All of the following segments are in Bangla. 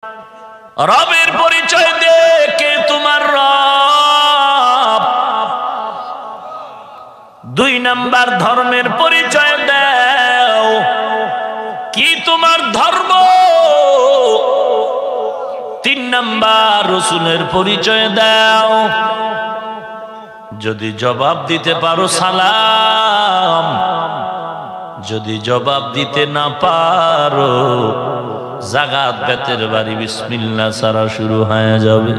রবের পরিচয় দে, কে তোমার রব। 2 নাম্বার ধর্মের পরিচয় দাও, কি তোমার ধর্ম। 3 নাম্বার রাসূলের পরিচয় দাও। যদি জবাব দিতে পারো সালাম, যদি জবাব দিতে না পারো জাগাত বেতের বাড়ি বিসমিল্লাহ ছাড়া শুরু হয়ে যাবে।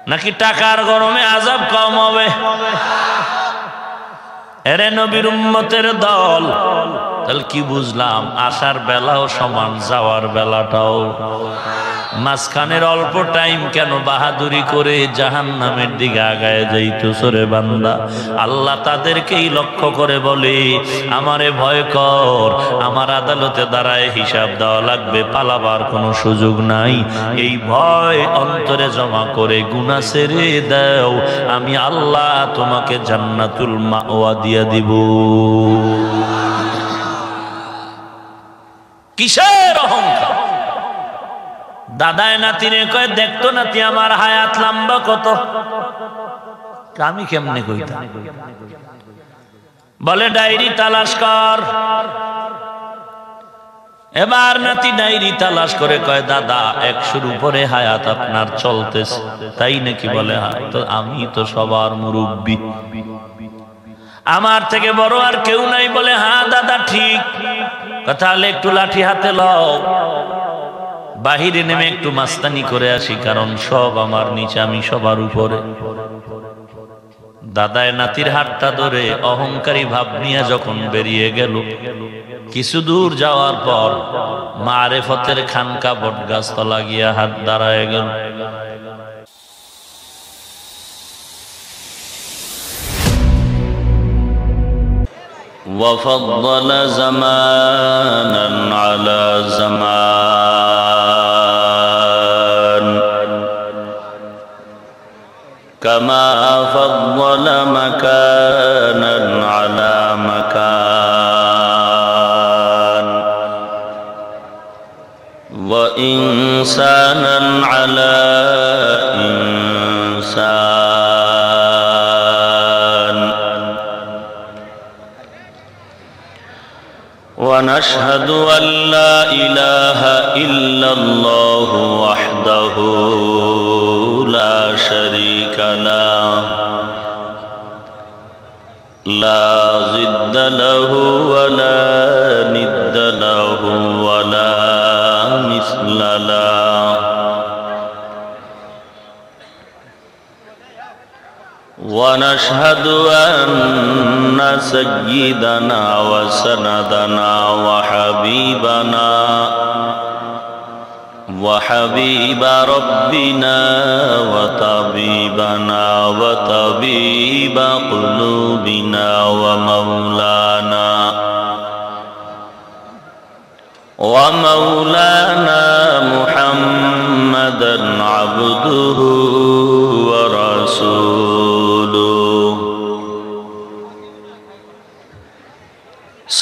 নাকি টাকার গরমে আযাব কম হবে? এরে নবীর উম্মতের দল, তাহলে কি বুঝলাম? আসার বেলাও সমান, যাওয়ার বেলাটাও। মাঝখানের অল্প টাইম কেন বাহাদুরি করে জাহান্নামের দিকে আগায় যাইতেছো রে বান্দা? আল্লাহ তাদেরকেই লক্ষ্য করে বলে, আমারে ভয় কর, আমার আদালতে দাঁড়ায় হিসাব দেওয়া লাগবে, পালাবার কোনো সুযোগ নাই। এই ভয় অন্তরে জমা করে গুনাহ ছেড়ে দাও, আমি আল্লাহ তোমাকে জান্নাতুল মাওয়া দিয়া দিব। কিসের অহংকার? দাদায় নাতিরে কয়, দেখতো নাতি আমার হায়াত লম্বা কত। আমি কেমনে কইতাম? বলে ডায়েরি তালাশ কর। এবার নাতি ডায়েরি তালাশ করে কয়, দাদা 100-র উপরে হায়াত আপনার চলতেছে, তাই নাকি? বলে হ্যাঁ। তো আমি তো সবার মুরব্বী, আমার থেকে বড় আর কেউ নাই। বলে হ্যাঁ দাদা ঠিক। তাহলে একটু লাঠি হাতে লও, বাহিরে নেমে একটু মাস্তানি করে আসি, কারণ সব আমার নিচে, আমি সবার উপরে। দাদায় নাতির হাতটা ধরে অহংকারী ভাব নিয়ে যখন বেরিয়ে গেল, কিছু দূর যাওয়ার পর মারেফতের খানকা বটগাছ তলা গিয়া হাত দাঁড়ায় গেল। وفضل زمانا على زمان كما فضل مكانا على مكان وإنسانا على إنسان. ونشهد أن لا إله إلا الله وحده لا شريك له لا ضد له ولا ند له ولا مثل له. ونشهد أن سيدنا وسندنا وحبيب ربنا وطبيبنا وطبيب قلوبنا ومولانا محمدا عبده ورسوله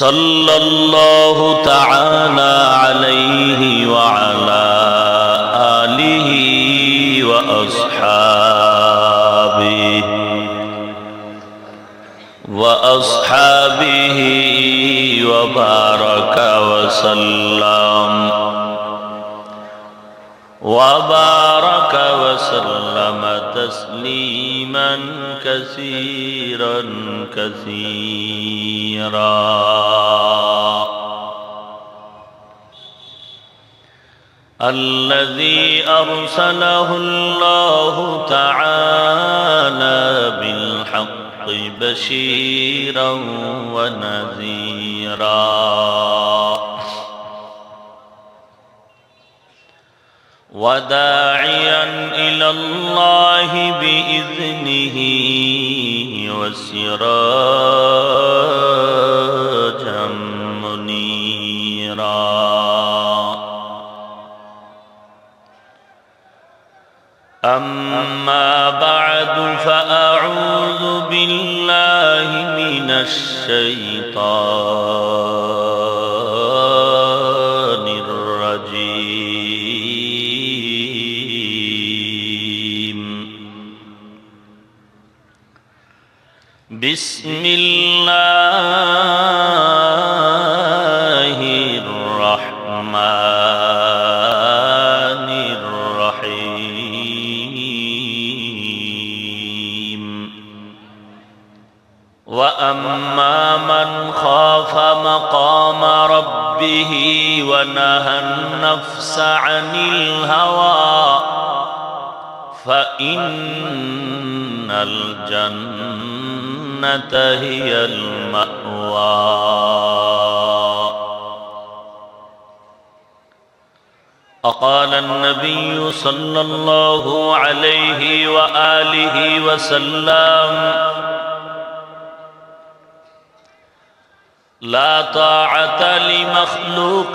صلى الله تعالى عليه وعلى آله وأصحابه وبارك وسلم تسليما كثيرا كثيرا. الذي أرسله الله تعالى بالحق بشيرا ونذيرا وداعيا إلى الله بإذنه وسراجا منيرا. أما بعد فأعوذ بالله من الشيطان الرجيم. الرجيم بسم الله الرحمن الرحيم وأما من خاف مقام ربه ونهى النفس عن الهوى فإن الجنة هي المأوى وقال النبي صلى الله عليه وآله وسلم لا طاعة لمخلوق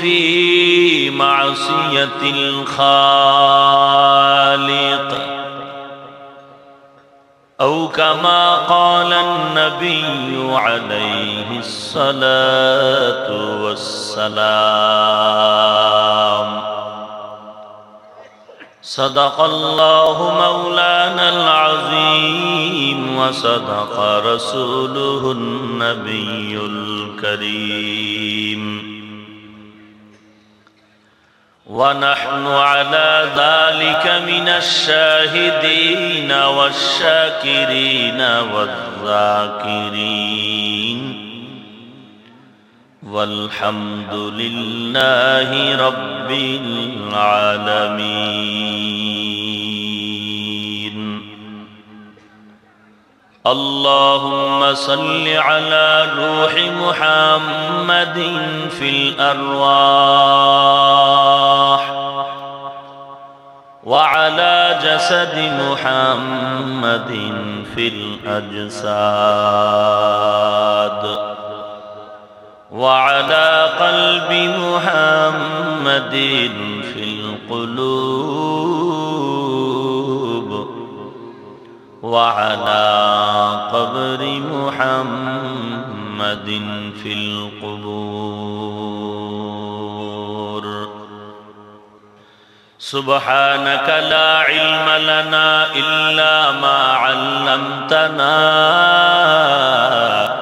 في معصية الخالق أو كما قال النبي عليه الصلاة والسلام صدق الله مولانا العظيم وصدق رسوله النبي الكريم ونحن على ذلك من الشاهدين والشاكرين والذاكرين والحمد لله رب العالمين اللهم صل على روح محمد في الأرواح وعلى جسد محمد في الأجساد وعلى قلب محمد في القلوب وعلى قبر محمد في القبور سبحانك لا علم لنا إلا ما علمتنا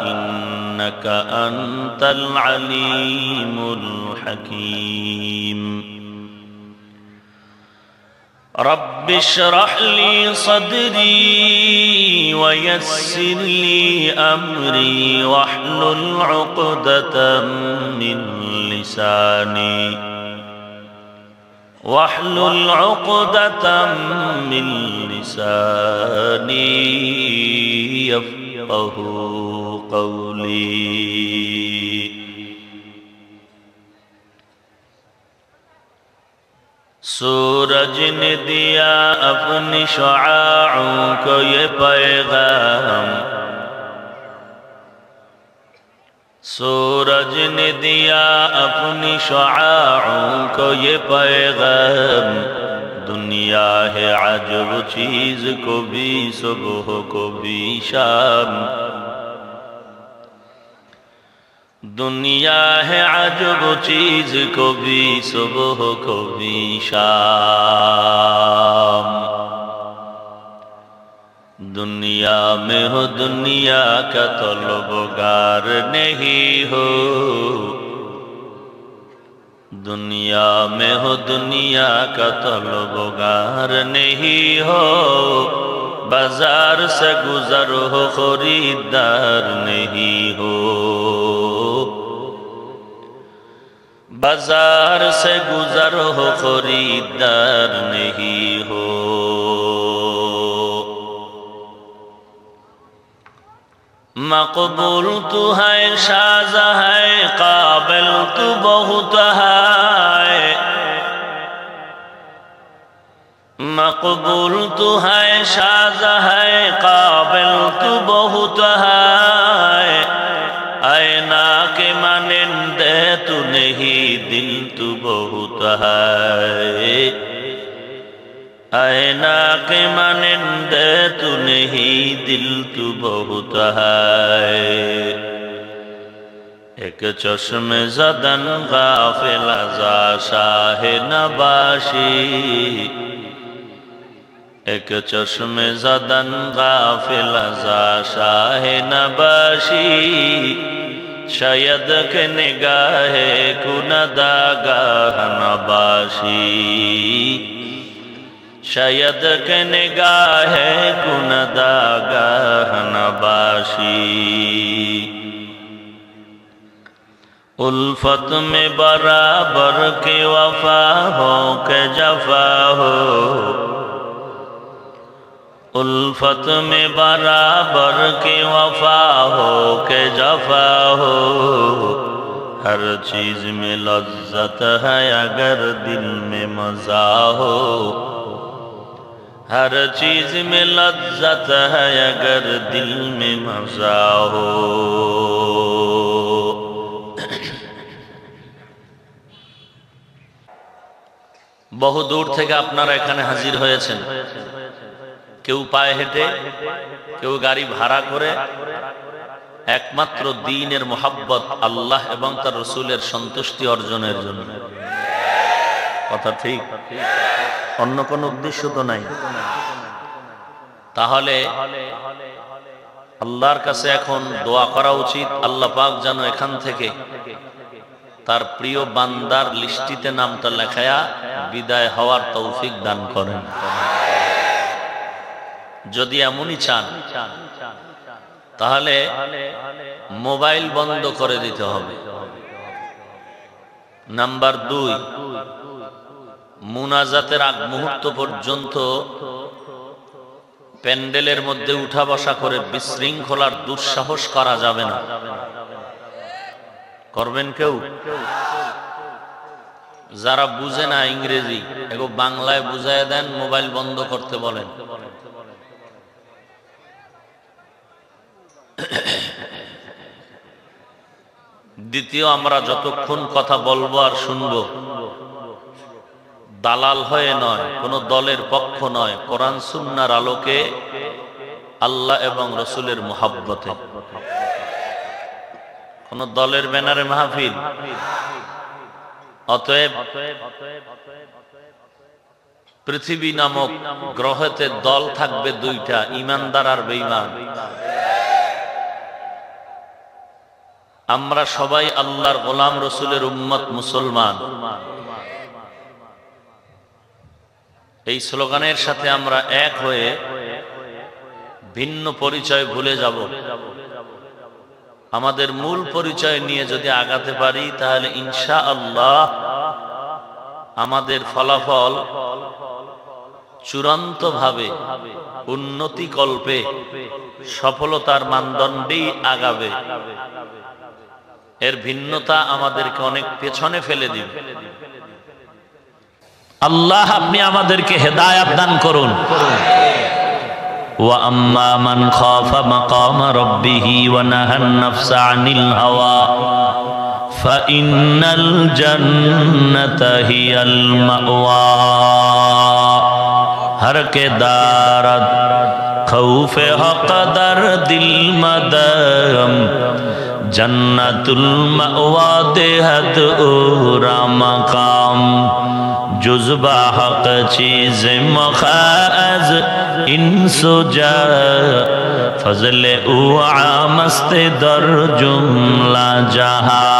إنك أنت العليم الحكيم رب اشرح لي صدري ويسر لي أمري واحلل عقدة من لساني يفقه قولي सूरज ने दिया अपनी शुआओं को ये पैगाम सूरज ने दिया अपनी शुआओं को ये पैगाम दुनिया है अजब चीज को भी सुबह को भी शाम दुनिया है अजब चीज को भी सुबह को भी शाम दुनिया में हो दुनिया का तलबगार नहीं हो दुनिया में हो दुनिया का तलबगार नहीं हो बाजार से गुजर हो खरीदार नहीं हो बाजार से गुजर हो खरीदार नहीं हो मकबूल तू है शाज़ है काबिल तू बहुत है मकबूल तू है शाज़ है काबिल तू बहुत है ऐना के मानिंदे तू नहीं दिल तू बहुत है ऐना के मानिंदे तू नहीं दिल तू बहुत है एक चश्मे ज़दन गाफिल ज़ा शाह नबाशी, एक चश्मे ज़दन गाफिल ज़ा शाह नबाशी, शायद के निगाहे कुनदागाह नबाशी, शायद के निगाहे कुनदागाह नबाशी। उल्फत में बराबर की वफा हो के जफा हो, उल्फत में बराबर की वफा हो के जफा हो, हर चीज में लज्जत है अगर दिल में मजा हो, हर चीज में लज्जत है अगर दिल में मजा हो। বহু দূর থেকে আপনারা এখানে হাজির হয়েছেন, কেউ পায়ে হেঁটে, কেউ গাড়ি ভাড়া করে, একমাত্র দ্বীনের মোহাব্বত আল্লাহ এবং তার রাসূলের সন্তুষ্টি অর্জনের জন্য। কথা ঠিক? অন্য কোনো উদ্দেশ্য তো নাই। তাহলে আল্লাহর কাছে এখন দোয়া করা উচিত, আল্লাহ পাক যেন এখান থেকে তার প্রিয় বান্দার লিস্টিতে নামটা লেখায়া বিদায় হওয়ার তৌফিক দান করেন। যদি এমনই চান তাহলে মোবাইল বন্ধ করে দিতে হবে। নাম্বার 2, মুনাজাতের আগ মুহূর্ত পর্যন্ত প্যান্ডেলের মধ্যে উঠা বসা করে বিশৃঙ্খলার দুঃসাহস করা যাবে না। করবেন কেউ? যারা বুঝে না ইংরেজি, এগো বাংলায় বুঝায় দেন, মোবাইল বন্ধ করতে বলেন। দ্বিতীয়, আমরা যতক্ষণ কথা বলবো আর শুনবো, দালাল হয়ে নয়, কোন দলের পক্ষ নয়, কোরআন সুন্নাহর আলোকে, আল্লাহ এবং রাসূলের মুহাব্বতে। কোন দলের ব্যানারে মাহফিল। অতএব পৃথিবী নামক গ্রহেতে দল থাকবে 2টা, ঈমানদার আর বেঈমান। আমরা সবাই আল্লাহর গোলাম, রাসূলের উম্মত, মুসলমান। এই স্লোগানের সাথে আমরা এক হয়ে ভিন্ন পরিচয় ভুলে যাব। আমাদের মূল পরিচয় নিয়ে যদি আগাতে পারি তাহলে ইনশাআল্লাহ আমাদের ফলাফল চূড়ান্তভাবে উন্নতি কল্পে সফলতার মানদণ্ডেই আগাবে। এর ভিন্নতা আমাদেরকে অনেক পেছনে ফেলে দিবে। আল্লাহ আপনি আমাদেরকে হেদায়েত দান করুন। وَأَمَّا مَنْ خَافَ مَقَامَ رَبِّهِ وَنَهَى النَّفْسَ عَنِ الْهَوَى فَإِنَّ الْجَنَّةَ هِيَ الْمَأْوَى ہر کے دارد خوف حق در دل مدام جنت المأوى دہد اورا مقام جزبہ حق چیز مخاز انسو جا فضل او عامست در جملہ جہاں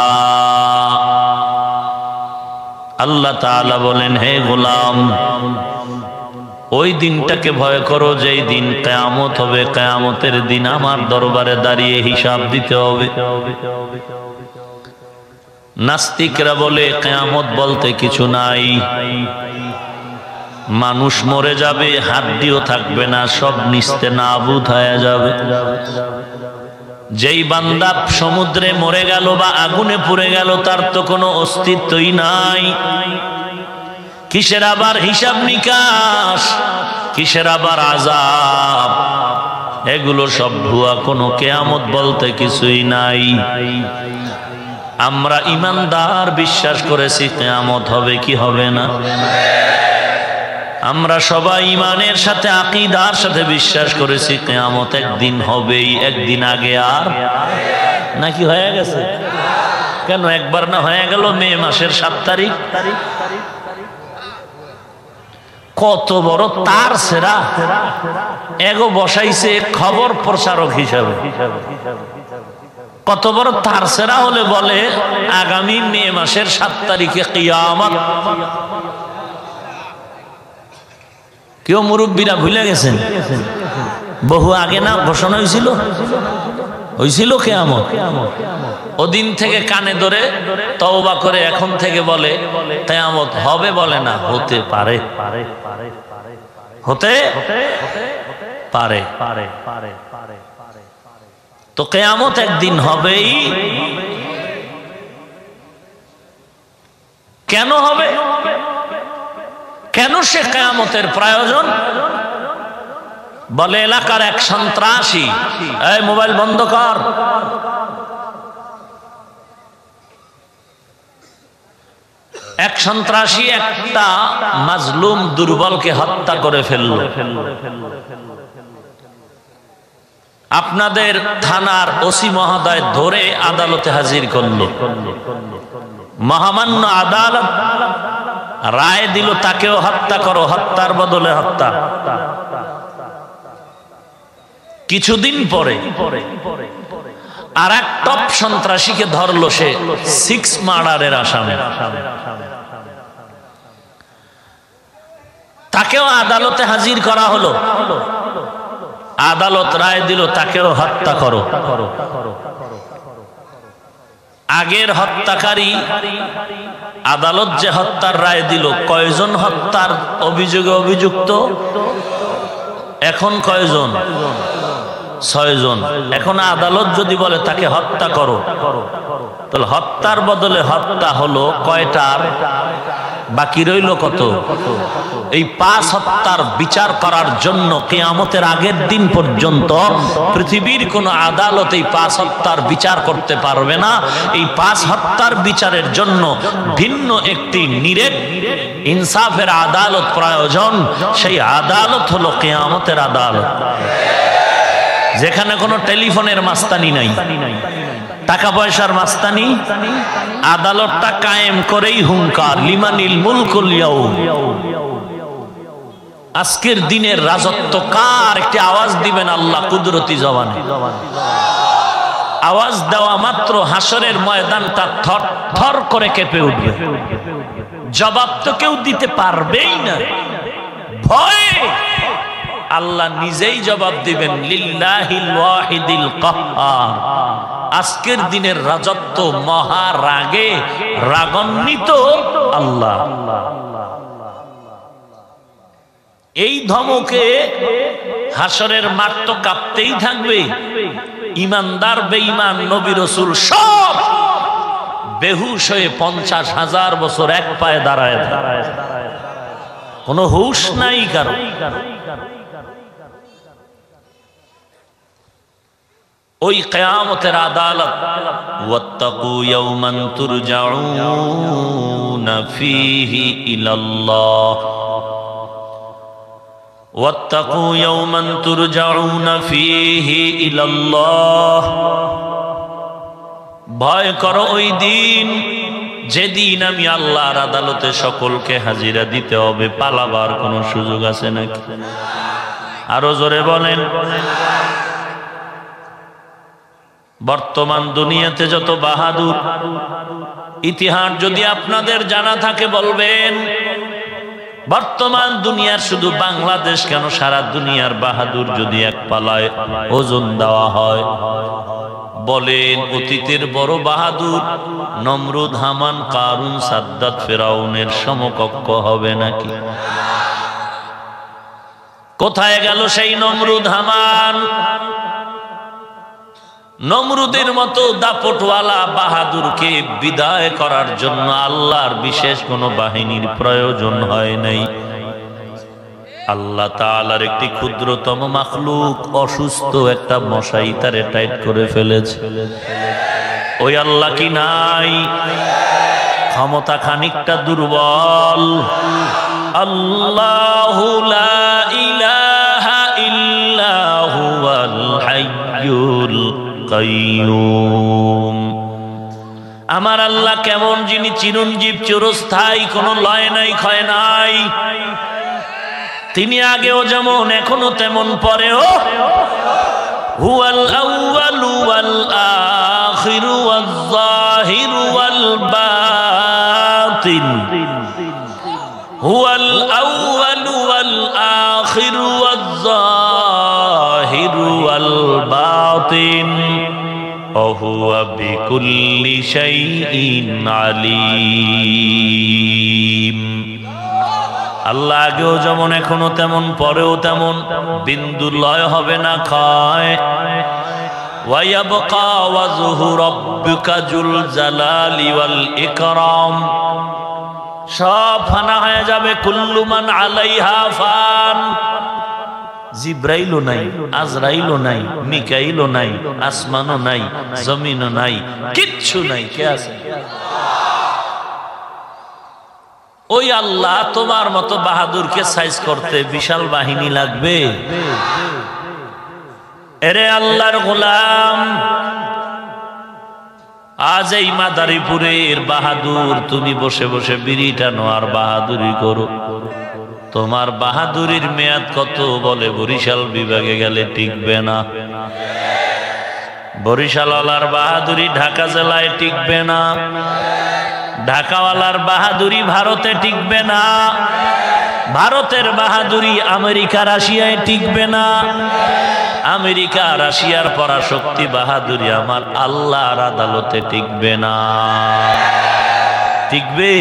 আল্লাহ তাআলা বলেন, হে গোলাম, ওই দিনটাকে ভয় করো যেই দিন কিয়ামত হবে। কিয়ামতের দিন আমার দরবারে দাঁড়িয়ে হিসাব দিতে হবে। নাস্তিকরা বলে কিয়ামত বলতে কিছু নাই, মানুষ মরে যাবে, হাড্ডিও থাকবে না, সব নিস্তে নাবুদ হয়ে যাবে। যেই বান্দা সমুদ্রে মরে গেল বা আগুনে পুড়ে গেল তার তো কোনো অস্তিত্বই নাই। কিসের আবার হিসাব নিকাশ, কিসের আবার আযাব, এগুলো সব ভুয়া, কোনো কিয়ামত বলতে কিছুই নাই। আমরা ঈমানদার বিশ্বাস করেছি কিয়ামত হবে কি হবে না। আমরা সবাই ঈমানের সাথে আকীদার সাথে বিশ্বাস করেছি কিয়ামত একদিন হবেই, একদিন আগে আর নাকি হয়ে গেছে। কেন একবার না হয়ে গেল মে মাসের 7 তারিখ? কত বড় তার সেরা এগো বসাইছে খবর প্রচারক হিসাবে। কত বড় তার সেরা হলে বলে আগামী মে মাসের 7 তারিখে কিয়ামত। কেউ মুরব্বীরা ভুলে গেছেন? বহু আগে না ঘোষণা হয়েছিল কিয়ামত। ওদিন থেকে কানে ধরে তওবা করে এখন থেকে বলে কিয়ামত হবে, বলে না হতে পারে, হতে পারে। তো কিয়ামত একদিন হবেই। কেন হবে? কেন সে কিয়ামতের প্রয়োজন? বলে এলাকার এক সন্ত্রাসী, এই মোবাইল বন্ধ কর, এক সন্ত্রাসী একটা মাজলুম দুর্বলকে হত্যা করে ফেলল। আপনাদের থানার ওসি মহোদয় ধরে আদালতে হাজির করল। মহামান্য আদালত রায় দিল তাকেও হত্যা করো, হত্যার বদলে হত্যা। কিছুদিন পরে আর এক টপ সন্ত্রাসীকে ধরলো, সে 6 মার্ডারের আসামি। তাকেও আদালতে হাজির করা হলো। আদালত রায় দিল তাকেও হত্যা করো। আগের হত্যাকারী আদালত যে হত্যার রায় দিল, কয়জন হত্যার অভিযোগে অভিযুক্ত? এখন কয়জন? 6 জন। এখন আদালত যদি বলে তাকে হত্যা করো, তাহলে হত্যার বদলে হত্যা হলো কয়টার? বাকি রইল কত? এই 5 হত্যার বিচার করার জন্য কিয়ামতের আগের দিন পর্যন্ত পৃথিবীর কোন আদালত এই 5 হত্যার বিচার করতে পারবে না। এই 5 হত্যার বিচারের জন্য ভিন্ন একটি নিরেট ইনসাফের আদালত প্রয়োজন। সেই আদালত হলো কিয়ামতের আদালত, যেখানে কোনো টেলিফোনের মাস্তানি নাই, টাকা পয়সার মাস্তানি। আদালতটা কায়েম করেই হুঙ্কার, লিমানিল মুলকুল ইয়াউম। আজকের দিনের রাজত্ব কার? একটি আওয়াজ দিবেন আল্লাহ কুদরতি জবানে। আওয়াজ দেওয়া মাত্র হাসরের ময়দানটা থর থর করে কেঁপে উঠবে। জবাব তো কেউ দিতে পারবেই না, ভয়। আল্লাহ নিজেই জবাব দিবেন, লিল্লাহিল ওয়াহিদিল কাহ্হার। আজকের দিনের রাজত্ব মহারাগে রাগান্বিত আল্লাহ। এই ধমকে হাসরের মাঠ তো কাঁপতেই থাকবে। ইমানদার বেঈমান নবী রাসূল সব বেহুশ হয়ে 50,000 বছর এক পায়ে দাঁড়ায়, কোনো হুঁশ নাই কারো। ওই কিয়ামতের আদালত, ওয়াত্তাকু ইয়াওমান তুরজাউনা ফীহি ইলাল্লাহ, ওয়াত্তাকু ইয়াওমান তুরজাউনা ফীহি ইলাল্লাহ। ভয় করো ওই দিন, যেদিন আমি আল্লাহর আদালতে সকলকে হাজিরা দিতে হবে। পালাবার কোনো সুযোগ আছে নাকি? আরো জোরে বলেন। বর্তমান দুনিয়াতে যত বাহাদুর, ইতিহাস যদি আপনাদের জানা থাকে বলবেন। বর্তমান দুনিয়ার শুধু বাংলাদেশ কেন, সারা দুনিয়ার বাহাদুর যদি এক পালায় ওজন দেওয়া হয়, বলেন অতীতের বড় বাহাদুর নমরুদ, হামান, কারুন, সাদ্দাত, ফেরাউনের সমকক্ষ হবে নাকি? কোথায় গেল সেই নমরুদ হামান? নমরুদের মতো দাপটওয়ালা বাহাদুরকে বিদায় করার জন্য আল্লাহর বিশেষ কোনো বাহিনীর প্রয়োজন হয় নাই। আল্লাহ তাআলার একটি ক্ষুদ্রতম মাখলুক অসুস্থ একটা মশাই তারে টাইট করে ফেলেছে। ওই আল্লাহ কি নাই? ক্ষমতা খানিকটা দুর্বল। আল্লাহু লা ইলাহা ইল্লা হুয়াল হাইয়ুল কাইয়ুম। আমার আল্লাহ কেমন, যিনি চিরঞ্জীব, চিরস্থায়ী, কোনো লয় নাই, ক্ষয় নাই। তিনি আগেও যেমন, এখনো তেমন, পরেও। হুয়াল আউয়ালু ওয়াল আখিরু ওয়াল যাহিরু ওয়াল বাতিন। হুয়াল আউয়ালু ওয়াল আখিরু ওয়াল যাহিরু ওয়াল বাতিন। ওহুয়া বিকুল্লি শাইইন আলীম। আল্লাহ আগেও যেমন, এখনো তেমন, পরেও তেমন, বিন্দু লয় হবে না, ক্ষয়। ওয়ায়াবকা ওয়াজহু রাব্বিকা যুল জালালি ওয়াল ইকরাম। সব ফানা হয়ে যাবে। কুল্লু মান আলাইহা ফান। জিব্রাইলও নাই, আজরাইলও নাই, মিকাইলও নাই, আসমানও নাই, জমিনও নাই, কিচ্ছু নাই। কে আছে? ওই আল্লাহ। তোমার মতো বাহাদুরকে সাইজ করতে বিশাল বাহিনী লাগবে? এরে আল্লাহর গোলাম, আজ এই মাদারীপুরের বাহাদুর, তুমি বসে বসে বিড়ি টানো আর বাহাদুরি করো। তোমার বাহাদুরির মেয়াদ কত? বলে বরিশাল বিভাগে গেলে টিকবে না। বরিশালওয়ালার বাহাদুরি ঢাকা জেলায় টিকবে না। ঢাকাওয়ালার বাহাদুরি ভারতে টিকবে না। ভারতের বাহাদুরি আমেরিকা রাশিয়ায় টিকবে না। আমেরিকা রাশিয়ার পরাশক্তি বাহাদুরি আমার আল্লাহর আদালতে টিকবে না। টিকবে?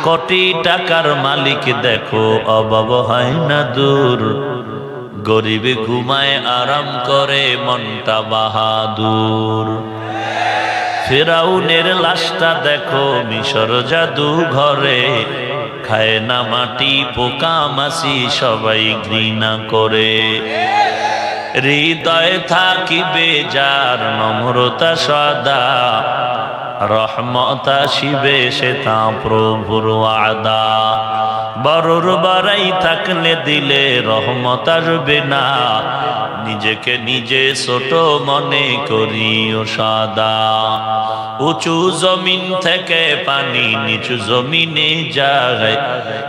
কোটি টাকার মালিক দেখো, অভাব হয় না দূর। গরিবে ঘুমায় আরাম করে, মনটা বাহাদুর। ফেরাউনের লাশটা দেখো মিশর জাদু ঘরে, খায় না মাটি, পোকা মাছি সবাই ঘৃণা করে। হৃদয়ে থাকিবে যার নম্রতা সদা, রহমত আসিবে সে তা প্রভুর ওয়াদা। বড়র বাড়াই থাকলে দিলে রহমত আসবে না, নিজেকে নিজে ছোট মনে করিও সদা। উঁচু জমিন থেকে পানি নিচু জমিনে যায়,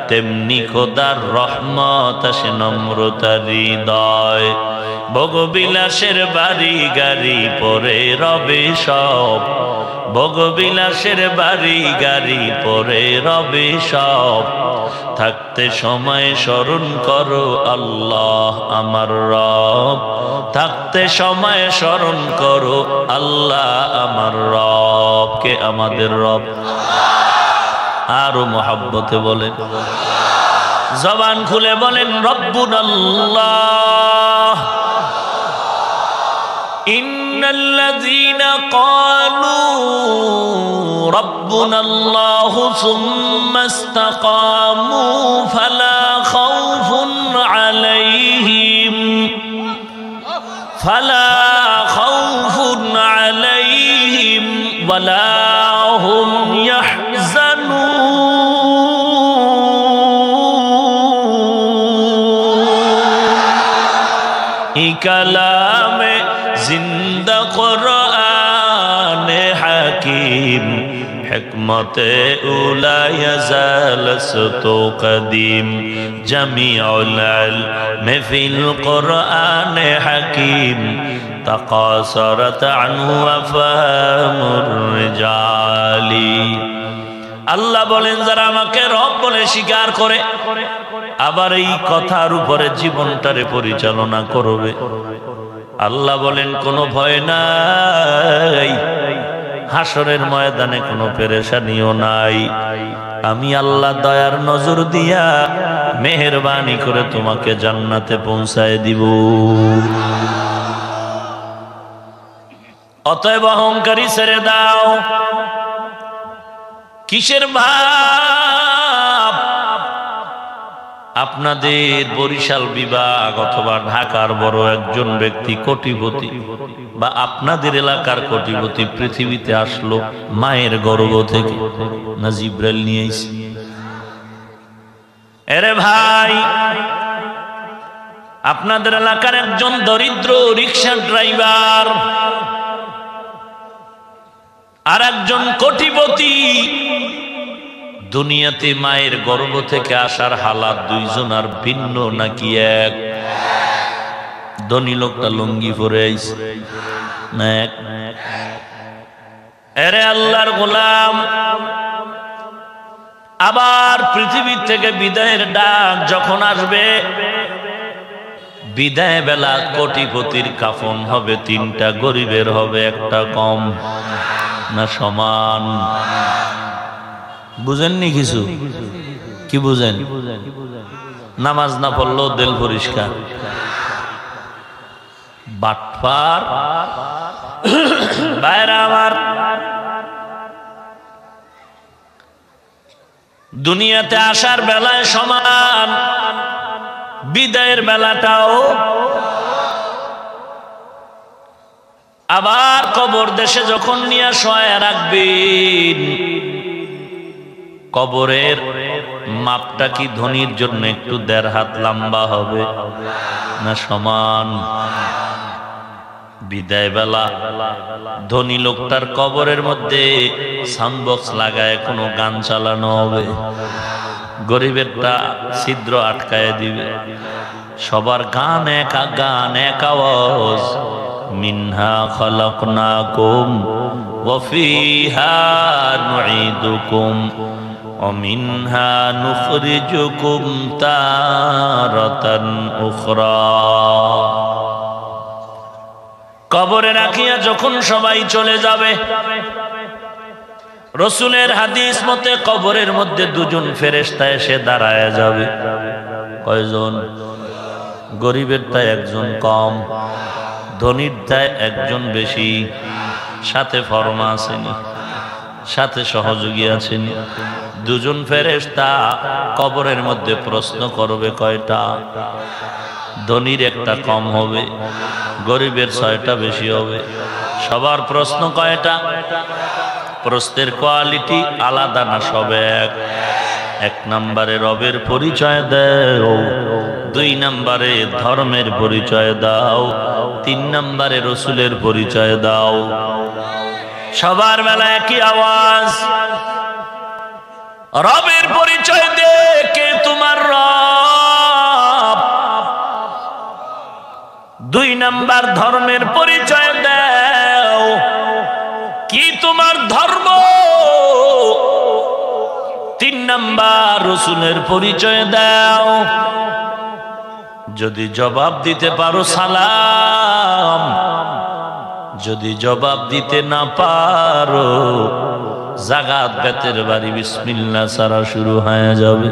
তেমনি খোদার রহমত আসে নম্রতার হৃদয়। ভোগবিলাসের বাড়ি গাড়ি পরে রবে সব, ভোগবিলাসের বাড়ি গাড়ি পরে রবে সব। থাকতে সময় স্মরণ করো আল্লাহ আমার রব, থাকতে সময় স্মরণ করো আল্লাহ আমার রব। কে আমাদের রব? আরো মহব্বতে বলেন, জবান খুলে বলেন রব্বুনাল্লাহ। ইন্নাল্লাযীনা ক্বালু রব্বুনাল্লাহু সুম্মা ইসতাকামু ফালা খাউফুন আলাইহিম ওয়ালা হুম ইয়াহজানুন। এই কালামে জিন্দা কুরআনে হাকিম, হিকমতে উলা ইয়াজাল সুতু কদিম। জামিউল ইলমি ফিল কুরআনে হাকিম, তাকাসারাত আনহু আফহামুর রিজালি। আল্লাহ বলেন, যারা আমাকে রব বলে স্বীকার করে, আবার এই কথার উপরে জীবনটারে পরিচালনা করবে, আল্লাহ বলেন কোনো ভয় নাই, হাসরের ময়দানে কোনো পেরেশানিও নাই। আমি আল্লাহ দয়ার নজর দিয়া মেহেরবানি করে তোমাকে জান্নাতে পৌঁছায় দিব। অতএব অহংকারী ছেড়ে দাও। কিসের ভাব? আপনাদের বরিশাল বিভাগ অথবা ঢাকার বড় একজন ব্যক্তি কোটিপতি, বা আপনাদের এলাকার কোটিপতি পৃথিবীতে আসলো মায়ের গর্ভ থেকে, না জিব্রাইল নিয়ে আইছে? এরে ভাই, আপনাদের এলাকার একজন দরিদ্র রিকশা ড্রাইভার আর একজন কোটিপতি, দুনিয়াতে মায়ের গর্ভ থেকে আসার হালাত দুইজন আর ভিন্ন নাকি এক? ধনী লোকটা লুঙ্গি পরে আইছে না এক? এরে আল্লাহর গোলাম, আবার পৃথিবী থেকে বিদায়ের ডাক যখন আসবে, বিদায় বেলা কোটিপতির কাফন হবে তিনটা, গরিবের হবে একটা কম না সমান? বুঝেননি কিছু? কি বুঝেন? নামাজ না পড়লেও দিল পরিষ্কার। বাটপার বাইরে আমার, দুনিয়াতে আসার বেলায় সমান, বিদায়ের বেলাটাও। আবার কবর দেশে যখন নিয়ে শোয়া রাখবেন, কবরের মাপটা কি ধনীর জন্য একটু 1.5 হাত লম্বা হবে না সমান? বিদায় বেলা ধনী লোকটার কবরের মধ্যে সাউন্ড বক্স লাগায় কোনো গান চালানো হবে, গরিবেরটা ছিদ্র আটকায় দিবে। সবার গান এক আওয়াজ, মিনহা খালাকনাকুম ওয়া ফিহা নুঈদুকুম ওয়া মিনহা নুখরিজুকুম তারাতান উখরা। কবরে রাখিয়া যখন সবাই চলে যাবে, রসুলের হাদিস মতে কবরের মধ্যে দুজন ফেরেশতা এসে দাঁড়ায় যাবে। কয়জন? গরিবেরটায় একজন কম, ধনীরটায় একজন বেশি। সাথে ফরমা আসেনি, সাথে সহযোগী আছেন। দুজন ফেরেশতা কবরের মধ্যে প্রশ্ন করবে কয়টা? ধনীর একটা কম হবে, গরিবের 6টা বেশি হবে। সবার প্রশ্ন কয়টা? প্রশ্নের কোয়ালিটি আলাদা না সব এক? 1 নম্বরে রবের পরিচয় দাও, 2 নম্বরে ধর্মের পরিচয় দাও, 3 নম্বরে রসুলের পরিচয় দাও। সবার বেলা একই আওয়াজ, রবের পরিচয় দে, কে তোমার রব। 2 নম্বর ধর্মের পরিচয় দাও, কি তোমার ধর্ম। 3 নম্বর রসুলের পরিচয় দাও। যদি জবাব দিতে পারো সালাম, যদি জবাব দিতে না পারো জাগাত বেতের বাড়ি বিসমিল্লাহ ছাড়া শুরু হয়ে যাবে।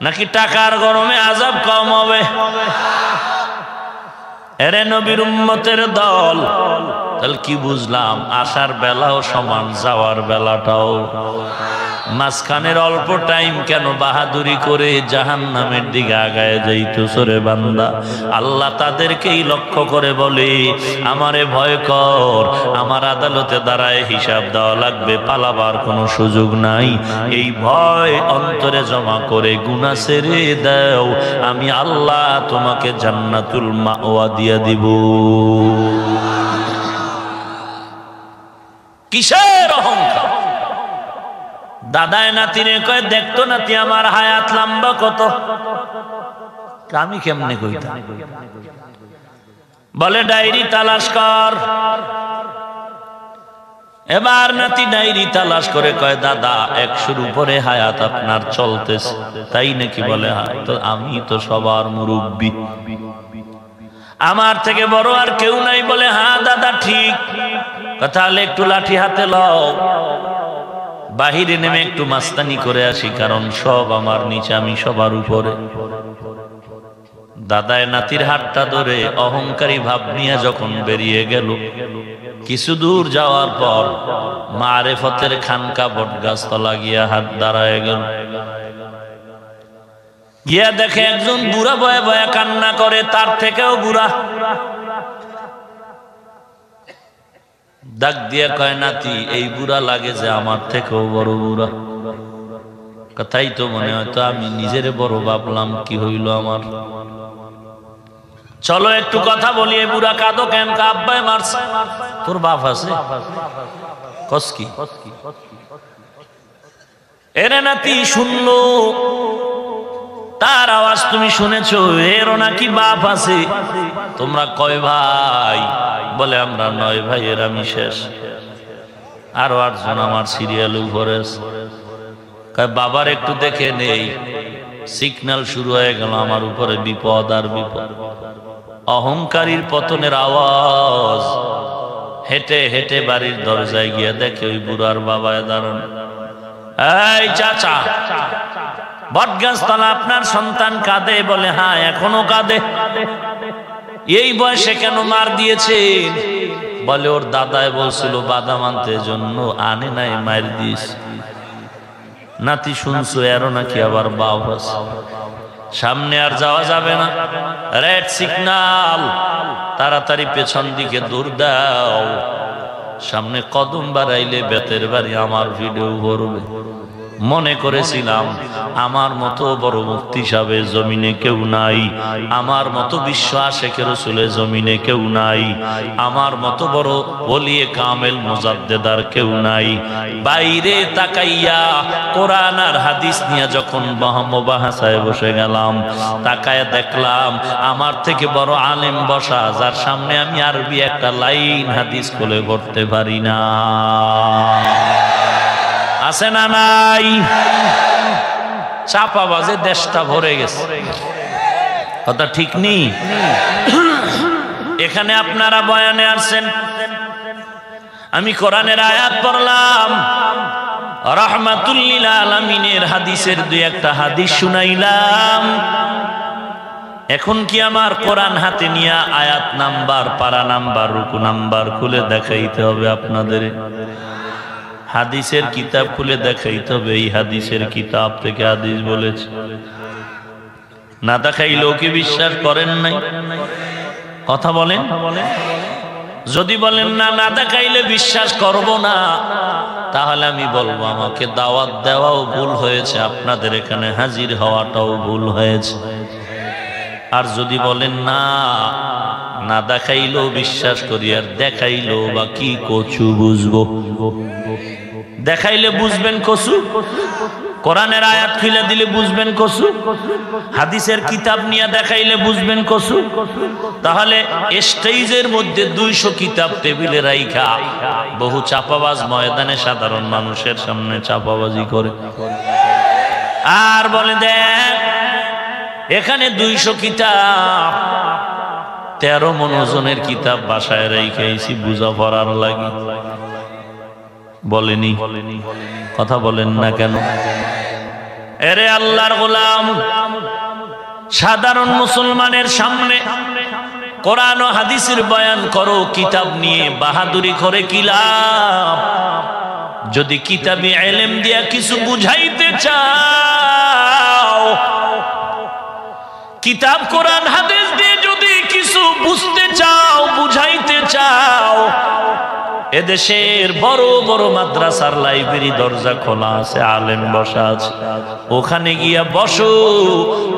নাকি টাকার গরমে আযাব কম হবে? এরে নবীর উম্মতের দল, তাহলে কি বুঝলাম? আসার বেলাও সমান, যাওয়ার বেলাটাও। মাঝখানের অল্প টাইম কেন বাহাদুরি করে জাহান্নামের দিকে আগায় যাইতেছ রে বান্দা? আল্লাহ তাদেরকেই লক্ষ্য করে বলে, আমারে ভয় কর, আমার আদালতে দাঁড়ায় হিসাব দেওয়া লাগবে, পালাবার কোনো সুযোগ নাই। এই ভয় অন্তরে জমা করে গুনাহ ছেড়ে দাও, আমি আল্লাহ তোমাকে জান্নাতুল মাওয়া দিয়ে দিব। কিসের অহংকার? দাদায় নাতিরে কয়, দেখতো নাতি আমার হায়াত লম্বা কত। আমি কেমনে কইতাম? বলে ডায়েরি তালাশ কর। এবার নাতি ডায়েরি তালাশ করে কয়, দাদা 100-র উপরে হায়াত আপনার চলতেছে। তাই নাকি? বলে হ্যাঁ। তো আমি তো সবার মুরব্বী, আমার থেকে বড় আর কেউ নাই। বলে হ্যাঁ দাদা ঠিক। তাহলে একটু লাঠি হাতে লও, বাহিরে নেমে একটু মাস্তানি করে আসি, কারণ সব আমার নিচে, আমি সবার উপরে। দাদায় নাতির হাতটা ধরে অহংকারী ভাব নিয়ে যখন বেরিয়ে গেল, কিছু দূর যাওয়ার পর মারেফতের খানকা বটগাছ তলা গিয়া হাত দাঁড়ায় গেল। গিয়া দেখে একজন বুড়া বয়ে বয়ে কান্না করে, তার থেকেও বুড়া। ডাক দিয়ে কয়, নাতি এই বুড়া লাগে যে আমার থেকেও বড় বুড়া। কথাই তো মনে হয়, তো আমি নিজের বড় ভাবলাম, কি হইল আমার? চলো একটু কথা বলি। বুড়া কাঁদো কেন? আব্বাই মারছে। তোর বাপ আছে কস কি? এরে নাতি শুনলো, তার আওয়াজ তুমি শুনেছো, এরও নাকি বাপ আছে। তোমরা কয় ভাই? বলে আমরা 9 ভাই, এর আমি শেষ। আরো 8 জন আমার সিরিয়াল উপরে। বাবার একটু দেখে নেই, সিগন্যাল শুরু হয়ে গেল আমার উপরে বিপদ আর বিপদ। অহংকারীর পতনের আওয়াজ। হেঁটে হেঁটে বাড়ির দরজায় গিয়ে দেখে ওই বুড়ার বাবায় দাঁড়ানো। এই চাচা, বটগাছ তলা আপনার সন্তান কাঁদে? বলে হ্যাঁ, এখনো কাঁদে। এই বয়সে কেন মার দিয়েছেন? বলে ওর দাদায় বলছিল বাদাম আনতে জন্য, আনে নাই, মার দিস। নাতি শুনছো, এরও নাকি আবার বাপ আছে। সামনে আর যাওয়া যাবে না, রেড সিগন্যাল, তাড়াতাড়ি পেছন দিকে দৌড় দাও। সামনে কদম বাড়াইলে বেতের বাড়ি আমার ভিডিও করবে। মনে করেছিলাম আমার মতো বড় মুফতি সাহেবের জমিনে কেউ নাই, আমার মতো বিশ্ব আশেকে রাসূলের জমিনে কেউ নাই, আমার মতো বড় ওলিয়ে কামেল মুজাদ্দেদার কেউ নাই। বাইরে তাকাইয়া কোরআন আর হাদিস নিয়ে যখন মুবাহাসায় বসে গেলাম, তাকায় দেখলাম আমার থেকে বড় আলেম বসা, যার সামনে আমি আরবি একটা লাইন হাদিস খুলে পড়তে পারি না। আছে না নাই? চাপাবাজে দেশটা ভরে গেছে, কথা ঠিক নেই। এখানে আপনারা বয়ানে আসছেন, আমি কোরআনের আয়াত পড়লাম, রাহমাতুল লিল আলামিনের হাদিসের 2-1টা হাদিস শুনাইলাম। এখন কি আমার কোরআন হাতে নিয়ে আয়াত নাম্বার, পারা নাম্বার, রুকু নাম্বার খুলে দেখাইতে হবে আপনাদের? হাদিসের কিতাব খুলে দেখাইতে হবে এই হাদিসের কিতাব থেকে হাদিস বলেছে। না দেখাইলেও কি বিশ্বাস করেন নাই? কথা বলেন। যদি বলেন না, না দেখাইলে বিশ্বাস করব না, তাহলে আমি বলবো আমাকে দাওয়াত দেওয়াও ভুল হয়েছে, আপনাদের এখানে হাজির হওয়াটাও ভুল হয়েছে। আর যদি বলেন না, না দেখাইলেও বিশ্বাস করি, আর দেখাইলেও বা কি কচু বুঝবো? দেখাইলে বুঝবেন কচু, কোরআনের আয়াত খুলে দিলে বুঝবেন কচু, হাদিসের কিতাব নিয়ে দেখাইলে বুঝবেন কচু। তাহলে স্টেজের মধ্যে 200 কিতাব টেবিলে রাইখা বহু চাপাবাজ ময়দানে সাধারণ মানুষের সামনে চাপাবাজি করে, আর বলে দেখ এখানে 200 কিতাব, 13 মণ ওজনের কিতাব বাসায় রাইখাইছি বুঝা পড়ার লাগি। বলেনি? কথা বলেন না কেন? এরে আল্লাহর গোলাম, সাধারণ মুসলমানের সামনে কোরআন ও হাদিসের বয়ান করো, কিতাব নিয়ে বাহাদুরি করে কি লাভ? যদি কিতাবি ইলম দিয়া কিছু বুঝাইতে চাও, কিতাব কোরআন হাদিস দিয়ে যদি কিছু বুঝতে চাও, বুঝাইতে চাও, এদেশের বড় বড় মাদ্রাসার লাইব্রেরি দরজা খোলা আছে, আলেম বসা আছে, ওখানে গিয়া বসো,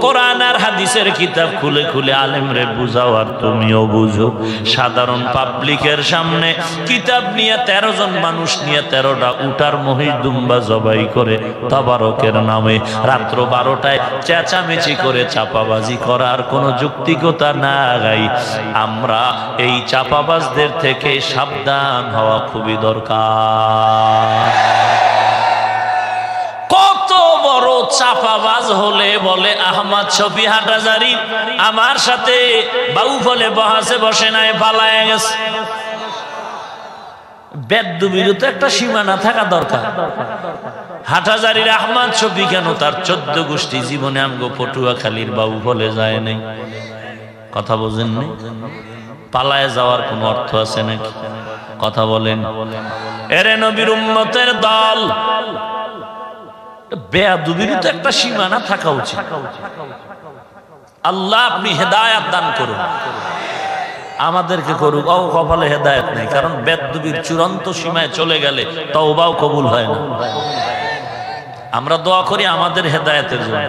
কোরআন আর হাদিসের কিতাব খুলে খুলে আলেমরে বুঝাও, আর তুমিও বুঝো। সাধারণ পাবলিকের সামনে কিতাব নিয়ে 13 জন মানুষ নিয়ে 13টা উটার মহিষ দুম্বা জবাই করে তাবারকের নামে রাত্র 12টায় চেঁচামেচি করে চাপাবাজি করার কোনো যুক্তিকতা নাই। আমরা এই চাপাবাজদের থেকে সাবধান হওয়া খুবই দরকার। কত বড় চাপাবাজ হলে বলে আহমদ শফি হাটাজারি আমার সাথে বাউফলে বহাসে বসে নাই, পালায় গেছে। বেদ্যুবিরও তো একটা সীমানা থাকা দরকার। হাটাজারির আহমদ শফি কেন তার 14 গোষ্ঠী জীবনে আমগো পটুয়াখালীর বাউফলে যায় নাই? কথা বোঝেন নাই? পালায় যাওয়ার কোন অর্থ আছে নাকি? কথা বলেন। এরে নবীর উম্মতের দল, বেয়াদবির তো একটা সীমানা থাকা উচিত। আল্লাহ আপনি হেদায়েত দান করুন, আমাদেরকে করুক। ও কপালে হেদায়েত নেই, কারণ বেয়াদবির চূড়ান্ত সীমায় চলে গেলে তওবাও কবুল হয় না। আমরা দোয়া করি আমাদের হেদায়েতের জন্য,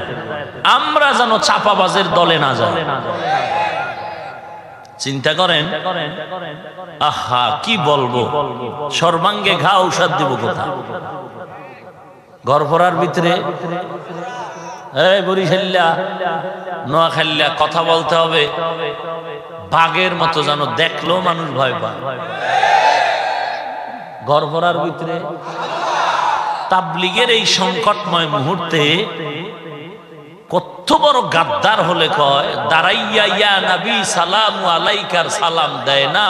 আমরা যেন চাপাবাজের দলে না যাই। চিন্তা করেন, আহা কি বলবো, সর্বাঙ্গে ঘা, ঔষধ দিব কোথায়? ঘর ভরার ভিতরে বরিশাল্লা নোয়াখাল্লা কথা বলতে হবে বাঘের মতো, যেন দেখলেও মানুষ ভয় পায়। ঘর ভরার ভিতরে তাবলীগের এই সংকটময় মুহূর্তে কত বড় গাদ্দার হলে কয় দাঁড়াইয়া ইয়া নবী সালামু আলাইকার সালাম দেয় না,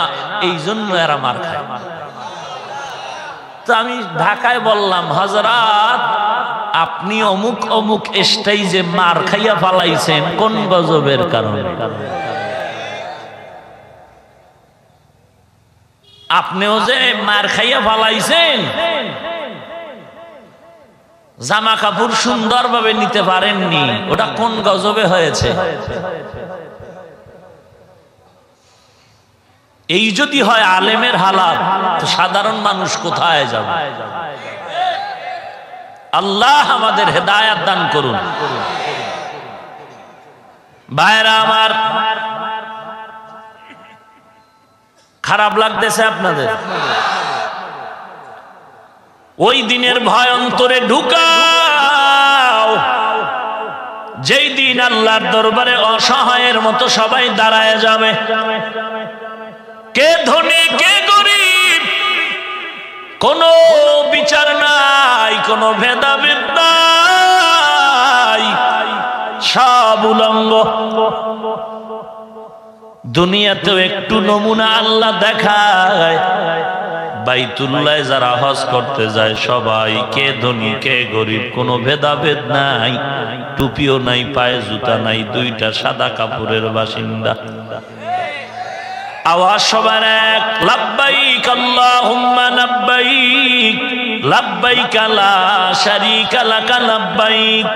এই জন্য এরা মার খায়। তো আমি ঢাকায় বললাম, হযরত আপনি অমুক অমুক স্টেজে মার খাইয়া ফালাইছেন কোন গজবের কারণে? আপনিও যে মার খাইয়া ফালাইছেন, জামা কাপড় সুন্দরভাবে নিতে পারেননি, ওটা কোন গজবে হয়েছে? এই যদি হয় আলেমের হালাত, তো সাধারণ মানুষ কোথায় যাবে? আল্লাহ আমাদের হেদায়েত দান করুন। ভাইরা আমার, খারাপ লাগতেছে আপনাদের? ওই দিনের ভয় অন্তরে ঢুকাও, যেই দিন আল্লাহর দরবারে অসহায়ের মতো সবাই দাঁড়ায় যাবে। কে ধনী কে গরিব কোনো বিচার নাই, কোনো ভেদাভেদ নাই, সব উলঙ্গ। দুনিয়াতেও একটু নমুনা আল্লাহ দেখায়, বাইতুল্লাহ যারা হজ করতে যায় সবাই কে ধনী কে গরিব কোনো ভেদাভেদ নাই, টুপিও নাই, পায়ে জুতা নাই, দুইটা সাদা কাপড়ের বাসিন্দা। আওয়াজ সবার এক, লাব্বাইক আল্লাহুম্মা লাব্বাইক, লাব্বাইক লা শারীকা লাকা লাব্বাইক,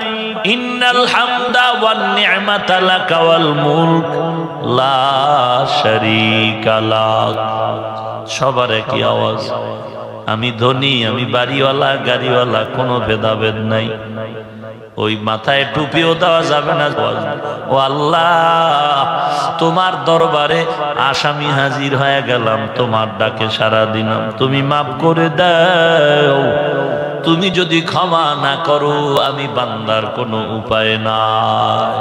ইন্নাল হামদা ওয়ান নি'মাতা লাকা ওয়াল মুলক লা শারীকা লাক। সবার একই আওয়াজ, আমি ধনী, আমি বাড়িওয়ালা গাড়িওয়ালা, কোনো ভেদাভেদ নাই। ওই মাথায় টুপিও দেওয়া যাবে না। ও আল্লাহ, তোমার দরবারে আসামি হাজির হয়ে গেলাম, তোমার ডাকে সাড়া দিলাম, তুমি মাফ করে দাও। তুমি যদি ক্ষমা না করো আমি বান্দার কোনো উপায় নাই।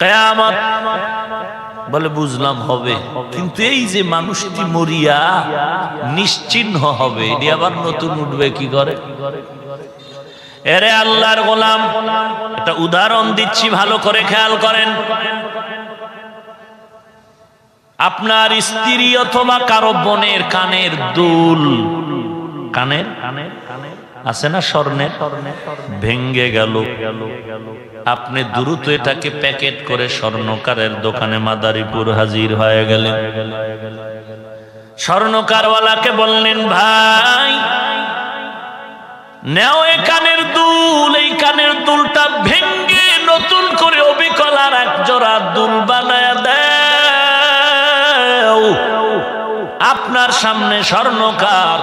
কিয়ামত বলে বুঝলাম হবে, কিন্তু এই যে মানুষটি মরিয়া নিশ্চিহ্ন হবে, এটি আবার নতুন উঠবে কি করে? এরে আল্লাহর গোলাম, একটা উদাহরণ দিচ্ছি, ভালো করে খেয়াল করেন। আপনার স্ত্রী অথবা কারো বোনের কানের দুল, কানের আছে না স্বর্ণের, ভেঙ্গে গেল, আপনি দ্রুত এটাকে প্যাকেট করে স্বর্ণকারের দোকানে মাদারীপুর হাজির হয়ে গেলেন। স্বর্ণকারওয়ালাকে বললেন, ভাই নেও এই কানের দুল, এই কানের দুলটা ভেঙ্গে নতুন করে অবিকলার এক জোড়া দুল বানায় দাও। আপনার সামনে স্বর্ণকার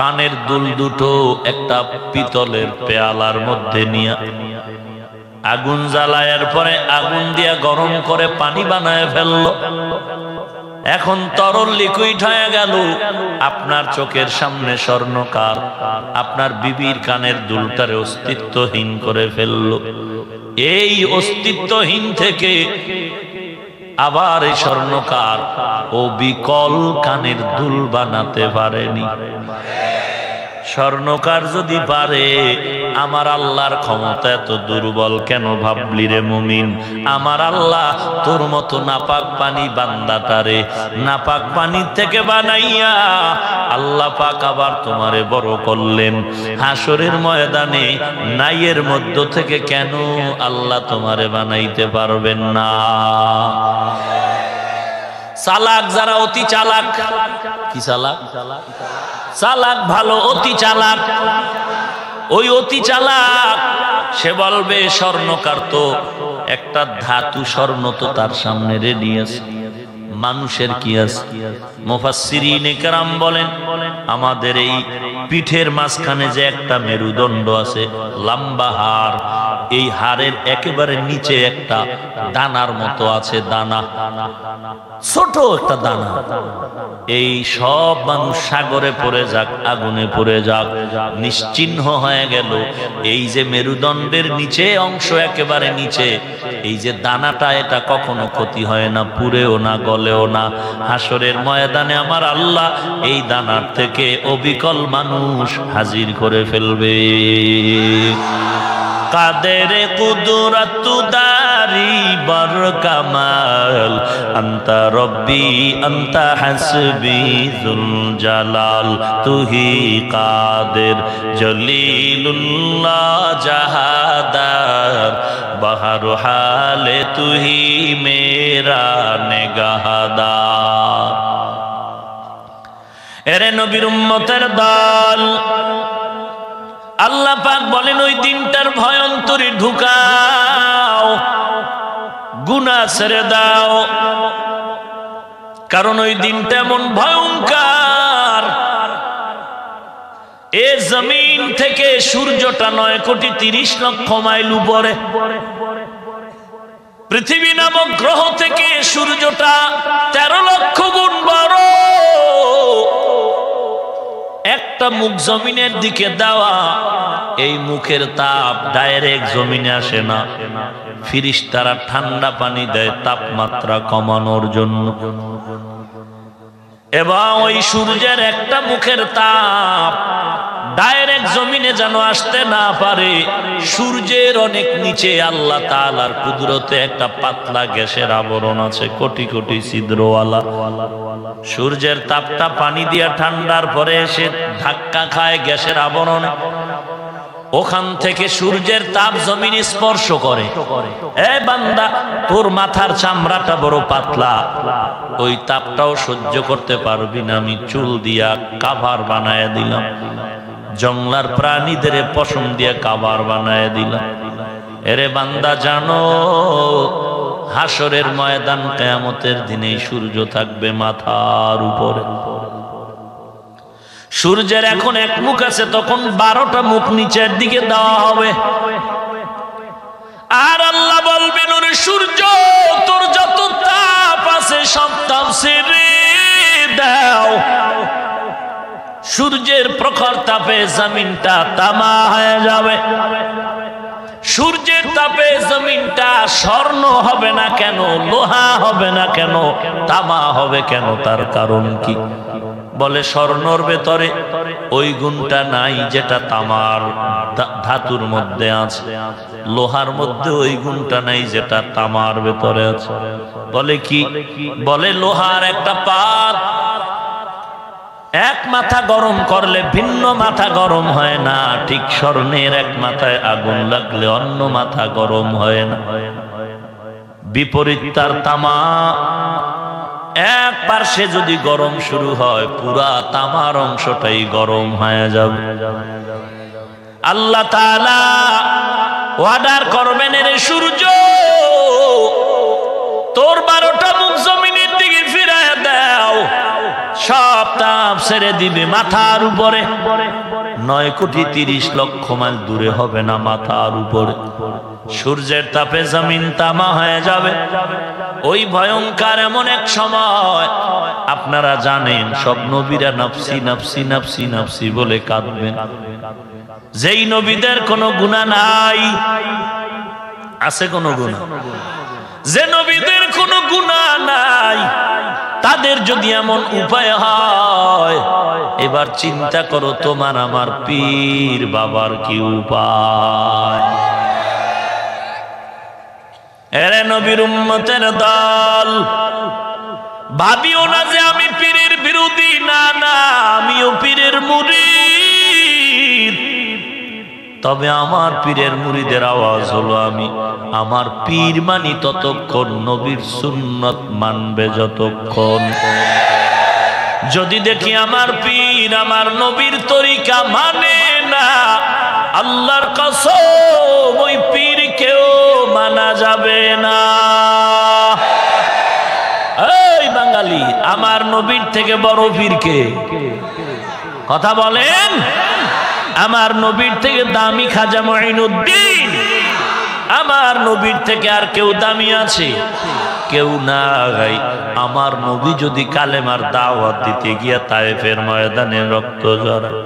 কানের দুল দুটো একটা পিতলের পেয়ালার মধ্যে নিয়ে আগুন জ্বালায়ের পরে আগুন দিয়া গরম করে পানি বানায় ফেললো। এখন তরল লিকুইড হয়ে গেল, আপনার চোখের সামনে স্বর্ণকার আপনার বিবির কানের দুলটারে অস্তিত্বহীন করে ফেললো। এই অস্তিত্বহীন থেকে আবার এই স্বর্ণকার ও বিকল কানের দুল বানাতে পারেনি। স্বর্ণকার যদি পারে, আমার আল্লাহর ক্ষমতা এত দুর্বল কেন ভাবলি রে মুমিন? আমার আল্লাহ তোর মতো নাপাক পানি বান্দাটারে নাপাক পানির থেকে বানাইয়া আল্লাহ পাক আবার তোমারে বড় করলেন। হাসরের ময়দানে নাইয়ের মধ্য থেকে কেন আল্লাহ তোমারে বানাইতে পারবেন না? চালাক যারা, অতি চালাক, কি চালাক? চালাক ভালো, অতি চালাক। ওই অতি চালাক সে বলবে স্বর্ণকার তো একটা ধাতু, স্বর্ণ তো তার সামনে রেডি আছে, মানুষের কি আছে? মুফাসসিরিনে কেরাম বলেন, আমাদের এই পিঠের মাঝখানে যে একটা মেরুদণ্ড আছে, লম্বা হাড়, এই হাড়ের একেবারে নিচে একটা দানার মতো আছে, দানা, ছোট একটা দানা। এই সব মানুষ সাগরে পড়ে যাক, আগুনে পড়ে যাক, নিশ্চিহ্ন হয়ে গেল। এই যে মেরুদণ্ডের নিচে অংশ, একেবারে নিচে এই যে দানাটা, এটা কখনো ক্ষতি হয় না, পুড়েও না, গলেও না। হাসরের ময়দানে আমার আল্লাহ এই দানার থেকে অবিকল মানুষ হাজির করে ফেলবে। কাদের কুদরত দারি বর কামাল, আন্তা রব্বি আন্তা হাসবি যুল জালাল, তুহি কাদের জলিলুল্লাহ জাহাদার, বাহার হালে তুহি মেরা নেগাহদার। এরে নবীর উম্মতের দল, আল্লাহ পাক বলেন ওই দিনটার ভয়ন্তরে ঢুকাও, গুনাহ ছেড়ে দাও, কারণ ওই দিনটা এমন ভয়ঙ্কর। এ জমিন থেকে সূর্যটা 9,30,00,000 মাইল উপরে, পৃথিবী নামক গ্রহ থেকে সূর্যটা 13 লক্ষ গুণ বড়। একটা মুখ জমিনের দিকে দেওয়া, এই মুখের তাপ ডাইরেক্ট জমিনে আসে না, ফিরিস্তারা ঠান্ডা পানি দেয় তাপমাত্রা কমানোর জন্য। এবং ওই সূর্যের একটা মুখের তাপ ডাইরেক্ট জমিনে যেন আসতে না পারে, সূর্যের অনেক নিচে আল্লাহ তাআলার কুদরতে একটা পাতলা গ্যাসের আবরণ আছে, কোটি কোটি ছিদ্রওয়ালা। সূর্যের তাপটা পানি দিয়া ঠান্ডার পরে এসে ধাক্কা খায় গ্যাসের আবরণে, ওখান থেকে সূর্যের তাপ জমিন স্পর্শ করে। এ বান্দা, তোর মাথার চামড়াটা বড় পাতলা, ওই তাপটাও সহ্য করতে পারবি না, আমি চুল দিয়া কাভার বানায় দিলাম, জঙ্গলার প্রাণীদের পশম দিয়ে কাভার বানায় দিলাম। এরে বান্দা, জানো হাসরের ময়দান কিয়ামতের দিনে সূর্য থাকবে মাথার উপরে। সূর্যের এখন এক মুখ আছে, তখন 12টা মুখ নিচের দিকে দেওয়া হবে। আর আল্লাহ বলবেন, ওরে সূর্য, তোর যত তাপ আছে সব তাপ ছেড়ে দাও। সূর্যের প্রখর তাপে জমিনটা তামা হয়ে যাবে। সূর্যের তাপে জমিনটা স্বর্ণ হবে না কেন, লোহা হবে না কেন, তামা হবে কেন? তার কারণ কি? বলে স্বর্ণর ভেতরে ওই গুণটা নাই যেটা তামার ধাতুর মধ্যে আছে, লোহার মধ্যে ওই গুণটা নাই যেটা তামার ভেতরে আছে। বলে কি? বলে লোহার একটা পাত এক মাথা গরম করলে ভিন্ন মাথা গরম হয় না, ঠিক স্বর্ণের এক মাথায় আগুন লাগলে অন্য মাথা গরম হয় না। বিপরীত তার তামা, এক পার্শ্বে যদি গরম শুরু হয়, পুরা তামার অংশটাই গরম হয়ে যাবে। আল্লাহ তাআলা ওয়াদার করবেন, এর সূর্য, তোর 12টা মুখ জমিনের দিকে ফিরায় দাও, সব তাপ ছেড়ে দিবে মাথার উপরে। 9,30,00,000 মাইল দূরে হবে না, মাথার উপরে। সূর্যের তাপে জমিন তামা হয়ে যাবে। ওই ভয়ঙ্কর এমন এক সময়, আপনারা জানেন সব নবীরা নফসি নফসি নফসি নফসি বলে কাঁদবেন। যেই নবীদের কোনো গুনাহ নাই, আছে কোনো গুনাহ? যে নবীদের কোনো গুনাহ নাই, তাদের যদি এমন উপায় হয়, এবার চিন্তা করো তোমার আমার পীর বাবার কি উপায়। এরে নবীর উম্মতের দল, ভাবিও না যে আমি পীরের বিরোধী, না না, আমিও পীরের মুরিদ। তবে আমার পীরের মুরিদের আওয়াজ হলো, আমি আমার পীর মানি ততক্ষণ, নবীর সুন্নত মানবে যতক্ষণ। যদি দেখি আমার পীর আমার নবীর তরিকা মানে না, আল্লাহর কসম ওই পীরকেও মানা যাবে না। এই বাঙালি, আমার নবীর থেকে বড় পীর কে? কথা বলেন। আমার নবীর থেকে দামি খাজা মুঈনুদ্দিন, আমার নবীর থেকে আর কেউ দামি আছে? কেউ নাই। আমার নবী যদি কালেমার দাওয়াত দিতে গিয়া তায়েফের ময়দানে রক্ত ঝরায়,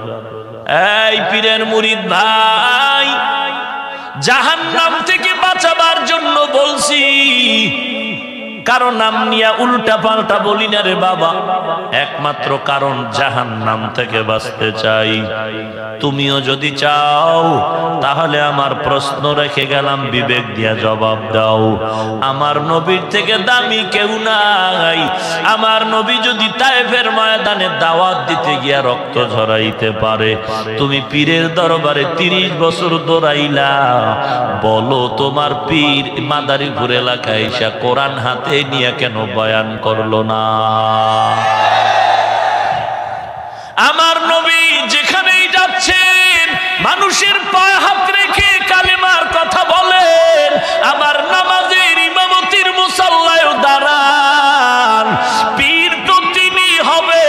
এই পীরের মুরিদ ভাই, জাহান্নাম থেকে বাঁচাবার জন্য বলছি, কারণ নাম নিয়া উল্টা পাল্টা বলি না রে বাবা। একমাত্র কারণ জাহান্নাম থেকে বাঁচতে চাই। তুমিও যদি চাও তাহলে আমার প্রশ্ন রেখে গেলাম, বিবেক দিয়া জবাব দাও। আমার নবীর থেকে দামি কেউ নাই। আমার নবী যদি তায়েফের ময়দানে দাওয়াত দিতে গিয়া রক্ত ঝরাইতে পারে, তুমি পীরের দরবারে 30 বছর দৌড়াইলা, বলো তোমার পীর মাদারীপুর এলাকায় এসে কোরআন হাতে নিয়ে কেন বয়ান করলো না? আমার নবী যেখানেই যাচ্ছেন মানুষের পায়ে হাত রেখে কালেমার কথা বলেন, আবার নামাজের ইমামতির মুসাল্লায় দাঁড়ান। পীর তো তিনি হবে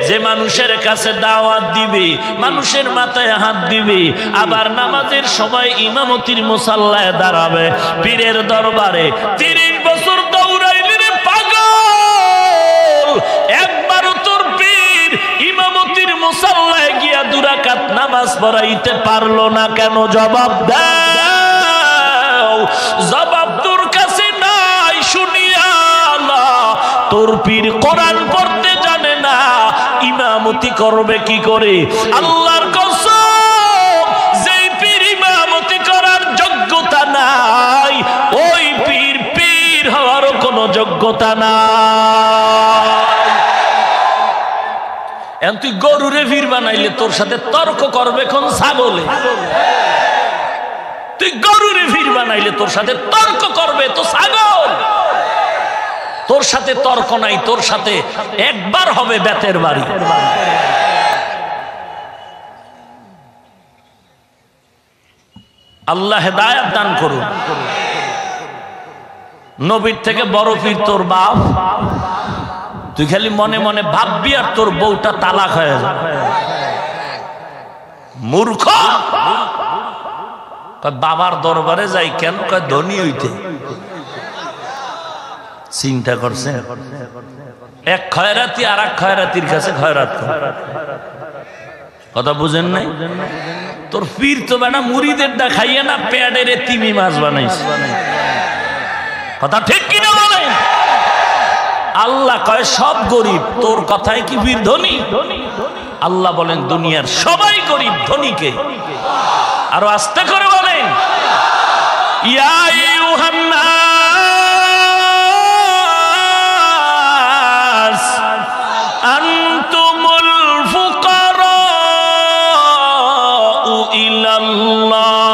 যে মানুষের কাছে দাওয়াত দিবে, মানুষের মাথায় হাত দিবে, আবার নামাজের সময় ইমামতির মুসাল্লায় দাঁড়াবে। পীরের দরবারে 30 বছর দৌড়াইলে রে পাগল, একবারও তোর পীর ইমামতির মুসাল্লায় গিয়া 2 রাকাত নামাজ পড়াইতে পারলো না কেন? জবাব দাও। জবাব তোর কাছে নাই শুনিয়া তোর পীর কোরআন পড়তে জানে না, ইমামতি করবে কি করে? আল্লাহর কসম, যেই পীর ইমামতি করার যোগ্যতা নাই, ওই পীর পীর হওয়ারও কোনো যোগ্যতা নাই। এখন তুই গরুরে পীর বানাইলে তোর সাথে তর্ক করবে কোন ছাগলে? তুই গরুরে পীর বানাইলে তোর সাথে তর্ক করবে তো ছাগল। তোর সাথে তর্ক নাই, তোর সাথে একবার হবে বেতের বাড়ি। আল্লাহ হেদায়েত দান করুন। নবীর থেকে বড় পীর তোর বাপ, তুই খালি মনে মনে ভাববি আর তোর বউটা তালাক হয়ে যাবে। মূর্খ। বাবার দরবারে যাই কেন? ধনী হইতে। চিন্তা করছে এক খয়রাতি আর এক খয়রাতির কাছে খয়রাত কথা বুঝেন নাই? তোর পীর তো বেটা মুড়িদের দা খাইয়ে না পেয়াডের তিমি মাছ বানাইছে। কথা ঠিক কিনা বলেন? আল্লাহ কয় সব গরিব, তোর কথায় কি পীর ধনী? আল্লাহ বলেন দুনিয়ার সবাই গরিব, ধনীকে আরো আস্তে করে বলেন, ইয়া আইয়ুহান নাস আনতুমুল ফুকারাউ ইলাল্লাহ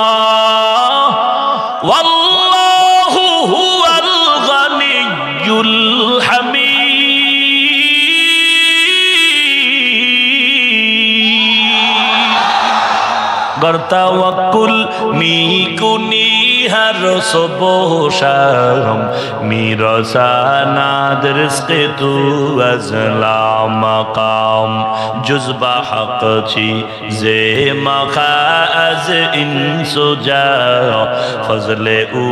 ওয়াল্লাহু হুয়াল গানিয়্যুল তাওয়াক্কুল মিকুনি হর সুবহ শাম মিরসানাদ রিজকে তু আজলা মাকাম জুজবা হক ছি জে মাখাজ ইনসুজা ফজলে উ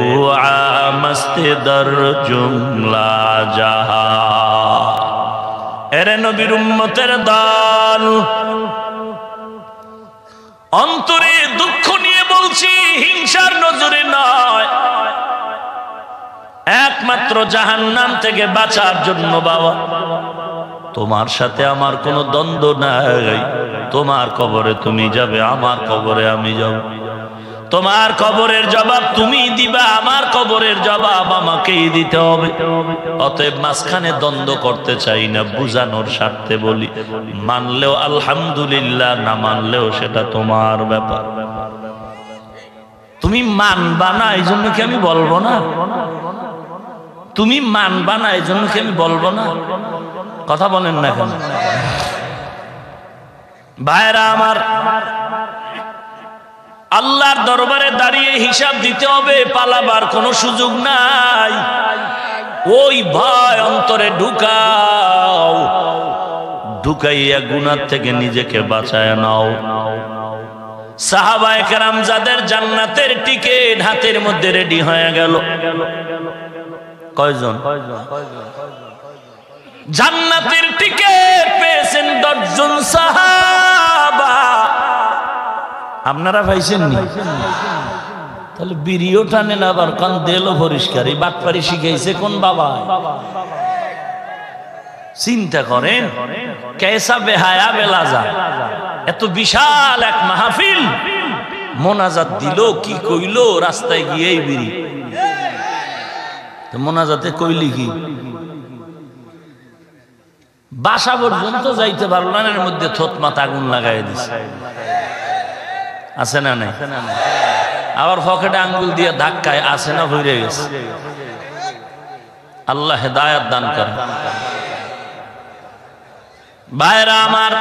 আমস্ত দর জুমলা জাহা। এরে নবীর উম্মতের দল, অন্তরে দুঃখ নিয়ে বলছি, হিংসার নজরে নয়, একমাত্র জাহান্নাম থেকে বাঁচার জন্য। বাবা, তোমার সাথে আমার কোনো দ্বন্দ্ব নাই। তোমার কবরে তুমি যাবে, আমার কবরে আমি যাব। তোমার কবরের জবাব তুমি দিবা, আমার কবরের জবাব আমাকেই দিতে হবে। অতএব মাঝখানে দ্বন্দ্ব করতে চাই না, বুঝানোর স্বার্থে বলি। মানলেও আলহামদুলিল্লাহ, না মানলেও সেটা তোমার ব্যাপার। তুমি মানবা না এই জন্য কি আমি বলবো না? তুমি মানবা না এই জন্য কি আমি বলবো না? কথা বলেন না কেন ভাইরা আমার? আল্লাহর দরবারে দাঁড়িয়ে হিসাব দিতে হবে, পালাবার কোনো সুযোগ নাই। ওই ভয় অন্তরে ঢুকাও, ঢুকাইয়া গুনাহ থেকে নিজেকে বাঁচায় নাও। সাহাবায়ে কেরাম যাদের জান্নাতের টিকিট হাতের মধ্যে রেডি হয়ে গেল, কয়জন? জান্নাতের টিকিট পেয়েছেন 10 জন সাহাবা। আপনারা পাইছেন নি? তাহলে বিড়িও টানেন আবার কান দেলো পরিষ্কার। এই বাটপারি শিখাইছে কোন বাবা? চিন্তা করেন কেসা বেহায়া বেলাজা। এত বিশাল এক মাহফিল, মোনাজাত দিল, কি কইল রাস্তায় গিয়েই বিড়ি। মোনাজাতে কইলি কি? বাসা পর্যন্ত যাইতে পারল না, এর মধ্যে থতমাত আগুন লাগাই দিছে। আছে না নাই? আবার পকেটে আঙ্গুল দিয়ে ধাক্কায় আছে না ভরে গেছে। আল্লাহ হেদায়েত দান করেন। ভাইরা আমার,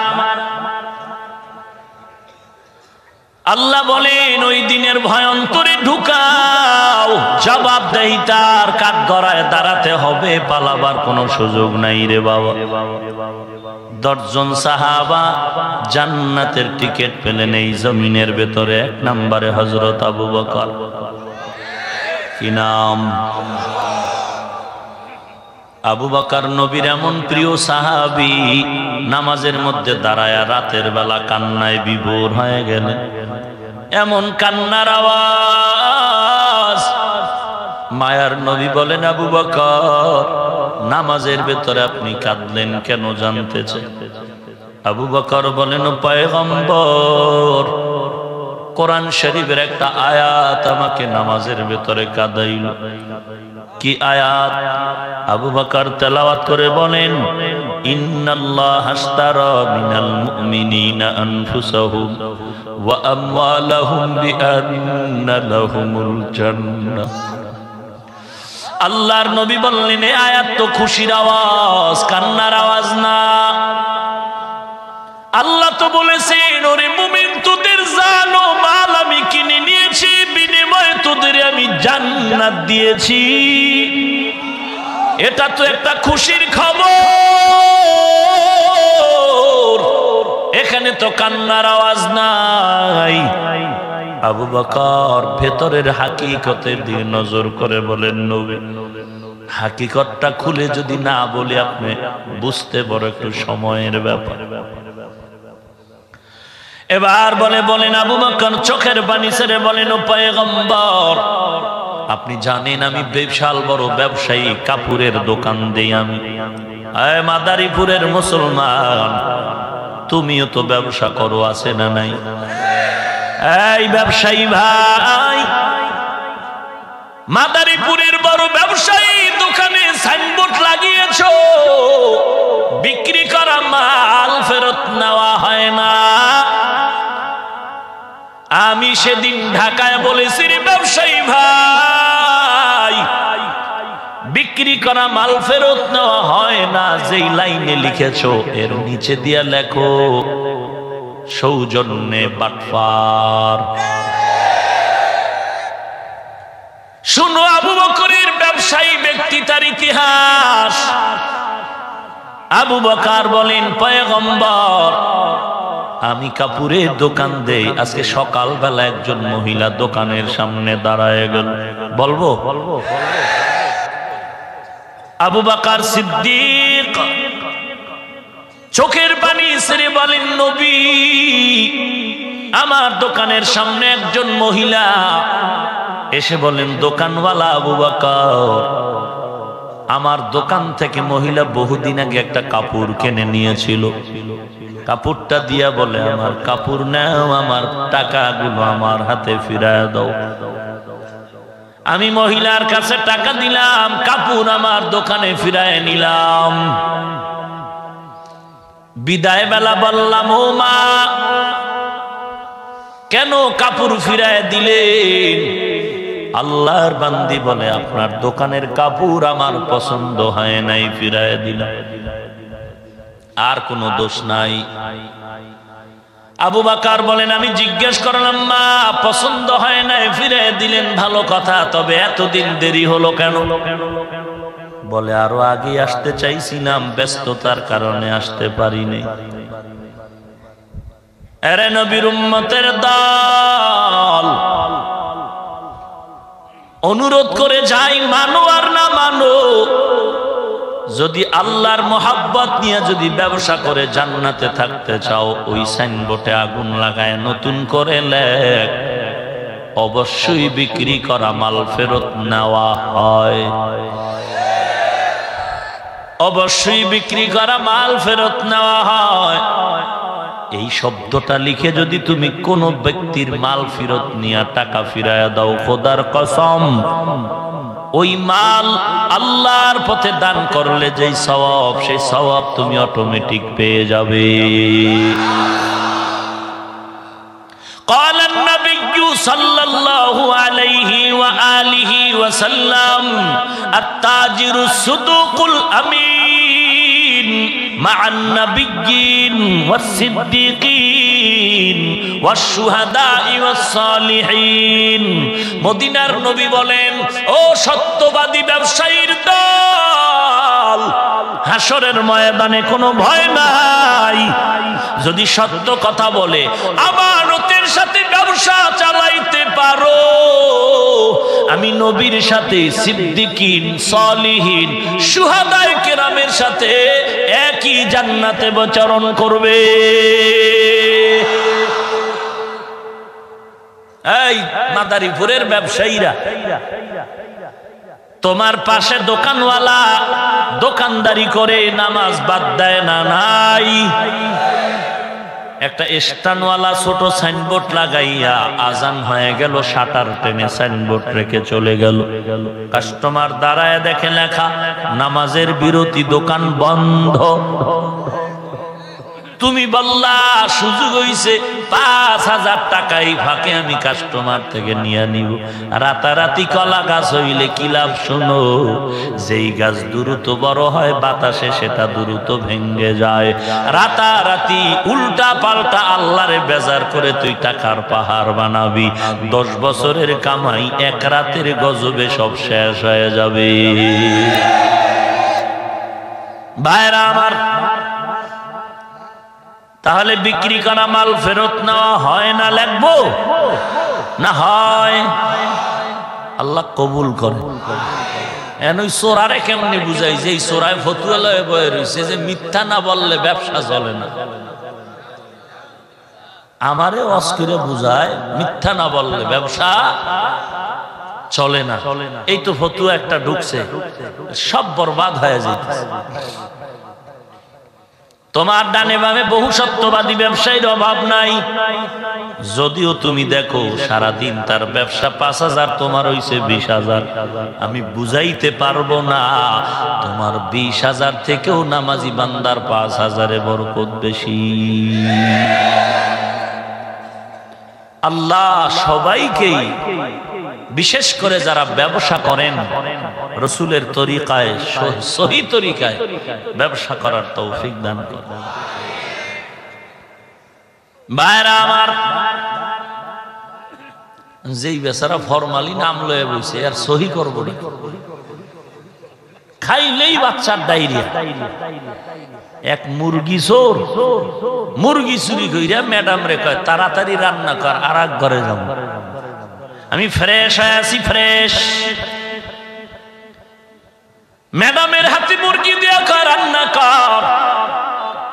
আল্লাহ বলেন ওই দিনের ভয় অন্তরে ঢুকাও, জবাবদেহিতার কাঠগড়ায় দাঁড়াতে হবে, পালাবার কোনো সুযোগ নাই রে বাবা। 10 জন সাহাবা জান্নাতের টিকিট পেলেন এই জমিনের ভেতরে। 1 নম্বরে হযরত আবু বকর। কি নাম? আবু বকর নবীর এমন প্রিয় সাহাবী, নামাজের মধ্যে দাঁড়ায় রাতের বেলা কান্নায় বিভোর হয়ে গেলেন। এমন কান্নার আওয়াজ, মায়ার নবী বলেন, আবু বকর নামাজের ভেতরে আপনি কাঁদলেন কেন জানতে চাই? আবু বকর বলেন, পয়গম্বর কোরআন শরীফের একটা আয়াত আমাকে নামাজের ভেতরে কাঁদাইল। কি আয়াত? আবু বকর তেলাওয়াত করে বলেন, ইন্নাল্লাহা আশতারা মিনাল মুমিনিনা আনফুসাহুম ওয়া আমওয়ালাহুম বিআন্না লাহুমুল জান্নাহ। আল্লাহর নবী বললেন, এই আয়াত তো খুশির আওয়াজ, কান্নার আওয়াজ না। আল্লাহ তো বলেছেন, ওরে মুমিন তোদের জান ও মাল আমি কিনে নিয়েছি, বিনিময়ে তোদের আমি জান্নাত দিয়েছি। এটা তো একটা খুশির খবর, এখানে তো কান্নার আওয়াজ নাই। আবু বকর ভেতরের হাকিকতের দিকে নজর করে বলেন, নবী হাকিকতটা খুলে যদি না বলি আপনি বুঝতে বড় একটু সময়ের ব্যাপার। এবার বলেন আবু বকর চোখের পানি ছেড়ে বলেন, ও পয়গম্বর আপনি জানেন আমি বিশাল বড় ব্যবসায়ী, কাপড়ের দোকান দেই আমি। আয় মাদারীপুরের মুসলমান, তুমিও তো ব্যবসা করো, আছে না নাই? এই ব্যবসায়ী ভাই, মাদারীপুরের বড় ব্যবসায়ী দোকানে সাইনবোর্ড লাগিয়েছো, বিক্রি করা মাল ফেরত নেওয়া হয় না। আমি সেদিন ঢাকায় বলেছি, রে ব্যবসায়ী ভাই, বিক্রি করা মাল ফেরত নেওয়া হয় না। যেই লাইনে লিখেছো এর নিচে দিয়া লেখো সৌজন্যে বাটফার। শুনো আবু বকরের ব্যবসায়ী ব্যক্তি, তার ইতিহাস। আবু বকর বলেন, পয়গম্বর আমি কাপড়ের দোকান দেই। আজকে সকালবেলা একজন মহিলা দোকানের সামনে দাঁড়ায় গেল। বলবো? আবু বকর সিদ্দিক চোখের পানি ছেড়ে বলেন, নবী আমার দোকানের সামনে একজন মহিলা এসে বলেন, দোকানওয়ালা আবু বকর আমার দোকান থেকে মহিলা বহুদিন আগে একটা কাপড় কিনে নিয়েছিল। কাপড়টা দিয়া বলে, আমার কাপড় নাও, আমার টাকাগুলো আমার হাতে ফিরায় দাও। আমি মহিলার কাছে টাকা দিলাম, কাপড় আমার দোকানে ফিরায় নিলাম। বিদায় বেলা বললাম, ও মা কেন কাপড় ফিরায় দিলেন? আল্লাহর বান্দি বলে, আপনার দোকানের কাপড় আমার পছন্দ হয় নাই, ফিরায় দিলাম। আর কোনো দোষ নাই। আবু বকর বলেন, আমি জিজ্ঞেস করলাম, মা পছন্দ হয় নাই, ফিরায় দিলেন, ভালো কথা, তবে এতদিন দেরি হলো কেন? বলে, আরো আগে আসতে চাইছিলাম, ব্যস্ততার কারণে আসতে পারিনি। এরে নবীর উম্মতের দল, অনুরোধ করে যাই, মানো আর না মানো, যদি আল্লাহর মোহাব্বত নিয়ে যদি ব্যবসা করে জান্নাতে থাকতে চাও, ওই সাইনবোর্ডে আগুন লাগায় নতুন করে লেখ, অবশ্যই বিক্রি করা মাল ফেরত নেওয়া হয়, অবশ্যই বিক্রি করা মাল ফেরত নেওয়া হয়। এই শব্দটা লিখে যদি তুমি কোনো ব্যক্তির মাল ফেরত নিয়ে টাকা ফিরায়া দাও, খোদার কসম ওই মাল আল্লাহর পথে দান করলে যেই সওয়াব, সেই সওয়াব তুমি অটোমেটিক পেয়ে যাবে। قال النبي صلى الله عليه وآله وسلم التاجر الصدوق الأمين مع النبيين والصديقين والشهداء والصالحين। মদিনার নবী বলেন, ও সত্যবাদী ব্যবসায়ীর দল, হাসরের ময়দানে কোনো ভয় নাই। যদি সত্য কথা বলে আমানতের সাথে ব্যবসা চালাইতে পারো, আমি নবীর সাথে, সিদ্দিকিন, সলিহিন, শুহাদায়ে কেরামের সাথে একই জান্নাতে বিচরণ করবে। এই মাদারীপুরের ব্যবসায়ীরা, তোমার পাশে দোকানওয়ালা দোকানদারি করে নামাজ বাদ দেয় না? নাই। একটা স্ট্যান্ডওয়ালা ছোট সাইনবোর্ড লাগাইয়া আজান হয়ে গেল, শাটার টেনে সাইনবোর্ড রেখে চলে গেল। কাস্টমার দাঁড়ায় দেখে লেখা নামাজের বিরতি, দোকান বন্ধ। তুমি বললা সুযোগ হইছে ৫,০০০ টাকা এই ফাঁকে আমি কাস্টমার থেকে নিয়ে নিব। রাতারাতি কলা গাছ হইলে কি লাভ শোনো, যেই গাছ দ্রুত বড় হয় বাতাসে সেটা দ্রুত ভেঙ্গে যায়। রাতারাতি উল্টা পাল্টা আল্লাহরে বেজার করে তুই টাকার পাহাড় বানাবি, ১০ বছরের কামাই এক রাতের গজবে সব শেষ হয়ে যাবে। ভাইরা আমার, তাহলে বিক্রি করা মাল ফেরত নেওয়া হয় না? লাগবো না? হয়। আল্লাহ কবুল করে। ওই চোরারে কেমনি বুঝাই যে এই চোরায় ফতুয়া লয়ে বয়ে রয়েছে যে মিথ্যা না বললে ব্যবসা চলে না। আমারে অস্কিরে বুঝায় মিথ্যা না বললে ব্যবসা চলে না। এই তো ফতুয়া একটা ঢুকছে, সব বরবাদ হয়ে যেতেছে। তোমার ডানে বামে বহু সত্যবাদী ব্যবসায়ীর অভাব নাই। যদিও তুমি দেখো সারাদিন তার ব্যবসা ৫,০০০, তোমার হইছে ২০,০০০। আমি বুঝাইতে পারবো না, তোমার ২০,০০০ থেকেও নামাজি বান্দার ৫,০০০-এ বরকত বেশি। আল্লাহ সবাইকেই, বিশেষ করে যারা ব্যবসা করেন রসুলের তরিকায়, সহি তরিকায় ব্যবসা করার তৌফিক দান করেন। ভাইরা আমার, যেই বেচারা ফরমালি নাম লয়ে বইছে আর সহি করবো না, খাইলেই বাচ্চার ডায়রিয়া। এক মুরগি চোর, মুরগি চুরি কইরা ম্যাডাম রে কয় তাড়াতাড়ি রান্না কর, আর এক ঘরে যাব, আমি ফ্রেশ হয়ে আছি, ফ্রেশ। ম্যাডামের হাতে মুরগি দিয়া কয় রান্না কর,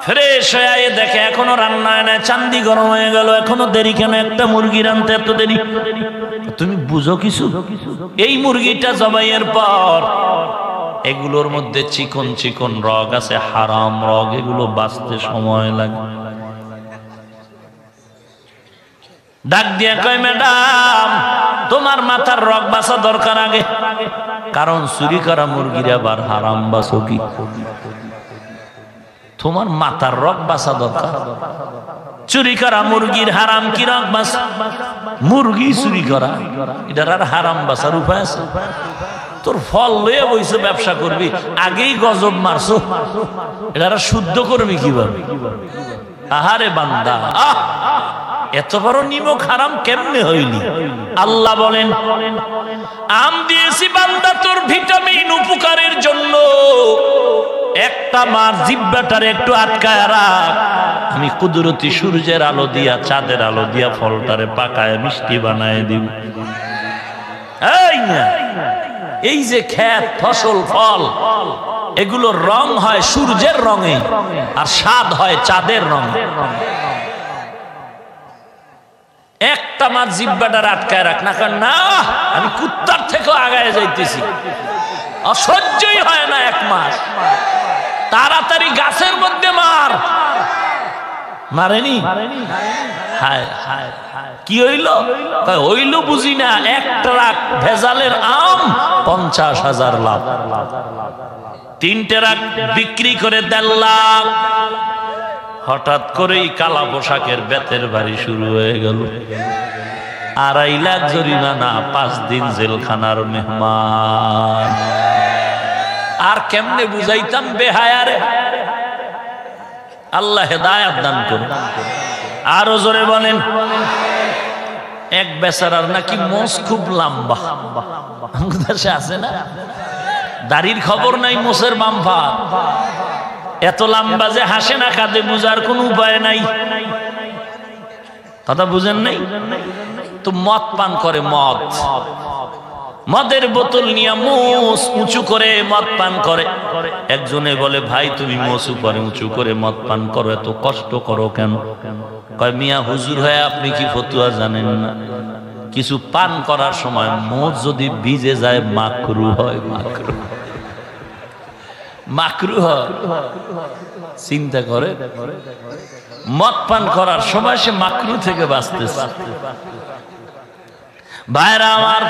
ফ্রেশ হয়ে দেখে এখনো রান্না হয় না, চান্দি গরম হয়ে গেল, এখনো দেরি কেন? একটা মুরগি রানতে এত দেরি? তুমি বুঝো কিছু? এই মুরগিটা জবাইয়ের পর এগুলোর মধ্যে চিকন চিকন রগ আছে, হারাম রগ, এগুলো বাঁচতে সময় লাগে। ডাক দিয়া কয় ম্যাডাম, তোমার মাথার রগ বাঁচা দরকার আগে, কারণ চুরি করা মুরগির আবার হারাম বাঁচো কি? তোমার মাথার রগ বাঁচা দরকার। চুরি করা মুরগির হারাম কি রগ বাঁচ? মুরগি চুরি করা, এটার আর হারাম বাঁচার উপায় আছে? তোর ফল লয়ে বইছে ব্যবসা করবি, আগেই গজব মারছো, এটা শুদ্ধ করবি কিভাবে? আহারে বান্দা, এত বড় নিমক হারাম কেমনে হইলি? আল্লাহ বলেন, আম দিয়েছি বান্দা তোর ভিটামিন উপকারের জন্য, একটা মার জিব্বাটারে একটু আটকায় রাখ, আমি কুদরতি সূর্যের আলো দিয়া চাঁদের আলো দিয়া ফলটারে পাকায় মিষ্টি বানায় দিব। এই যে ক্ষেত ফসল ফল এগুলোর রং হয় সূর্যের রঙে আর স্বাদ হয় চাঁদের রঙে। একটা মাছ জিব্বাটার আটকায় রাখ না, কারণ না আমি কুত্তার থেকেও আগায় যাইতেছি, অসহ্যই হয় না এক মাস। তাড়াতাড়ি গাছের মধ্যে মার, মারেনি হায় হায় কি হইল? হইল বুঝি না, এক ট্রাক ভেজালের আম 50,000 লাভ, 3 ট্রাক বিক্রি করে 1.5 লাখ। হঠাৎ করেই কালা পোশাকের বেতের বাড়ি শুরু হয়ে গেল, 2.5 লাখ জরিমানা, 5 দিন জেলখানার মেহমান। আর কেমনে বুঝাইতাম বেহায়ারে? আল্লাহ হেদায়েত দান করুন। আরো জোরে বলেন। এক বেচারার নাকি মোষ খুব লম্বা, আমাদের দেশে আছে না, দাড়ির খবর নাই, মোষের বাম্পা এত লম্বা যে হাসে না কাঁদে, বুঝার কোন উপায় নাই। কথা বুঝেন নাই তো? মদ পান করে, মদের বোতল নিয়ে মোষ উঁচু করে মদ পান করে। একজনে বলে, ভাই তুমি মোষ উপরে উঁচু করে মদ পান করো, এত কষ্ট করো কেন? কয়, মিয়া হুজুর হয়ে আপনি কি ফতুয়া জানেন না? কিছু পান করার সময় মোষ যদি ভিজে যায় মাকরু হয়, মাকরু হয়। চিন্তা করে, মদ পান করার সময় সে মাকরু থেকে বাঁচতেছে। ভাইরা আমার,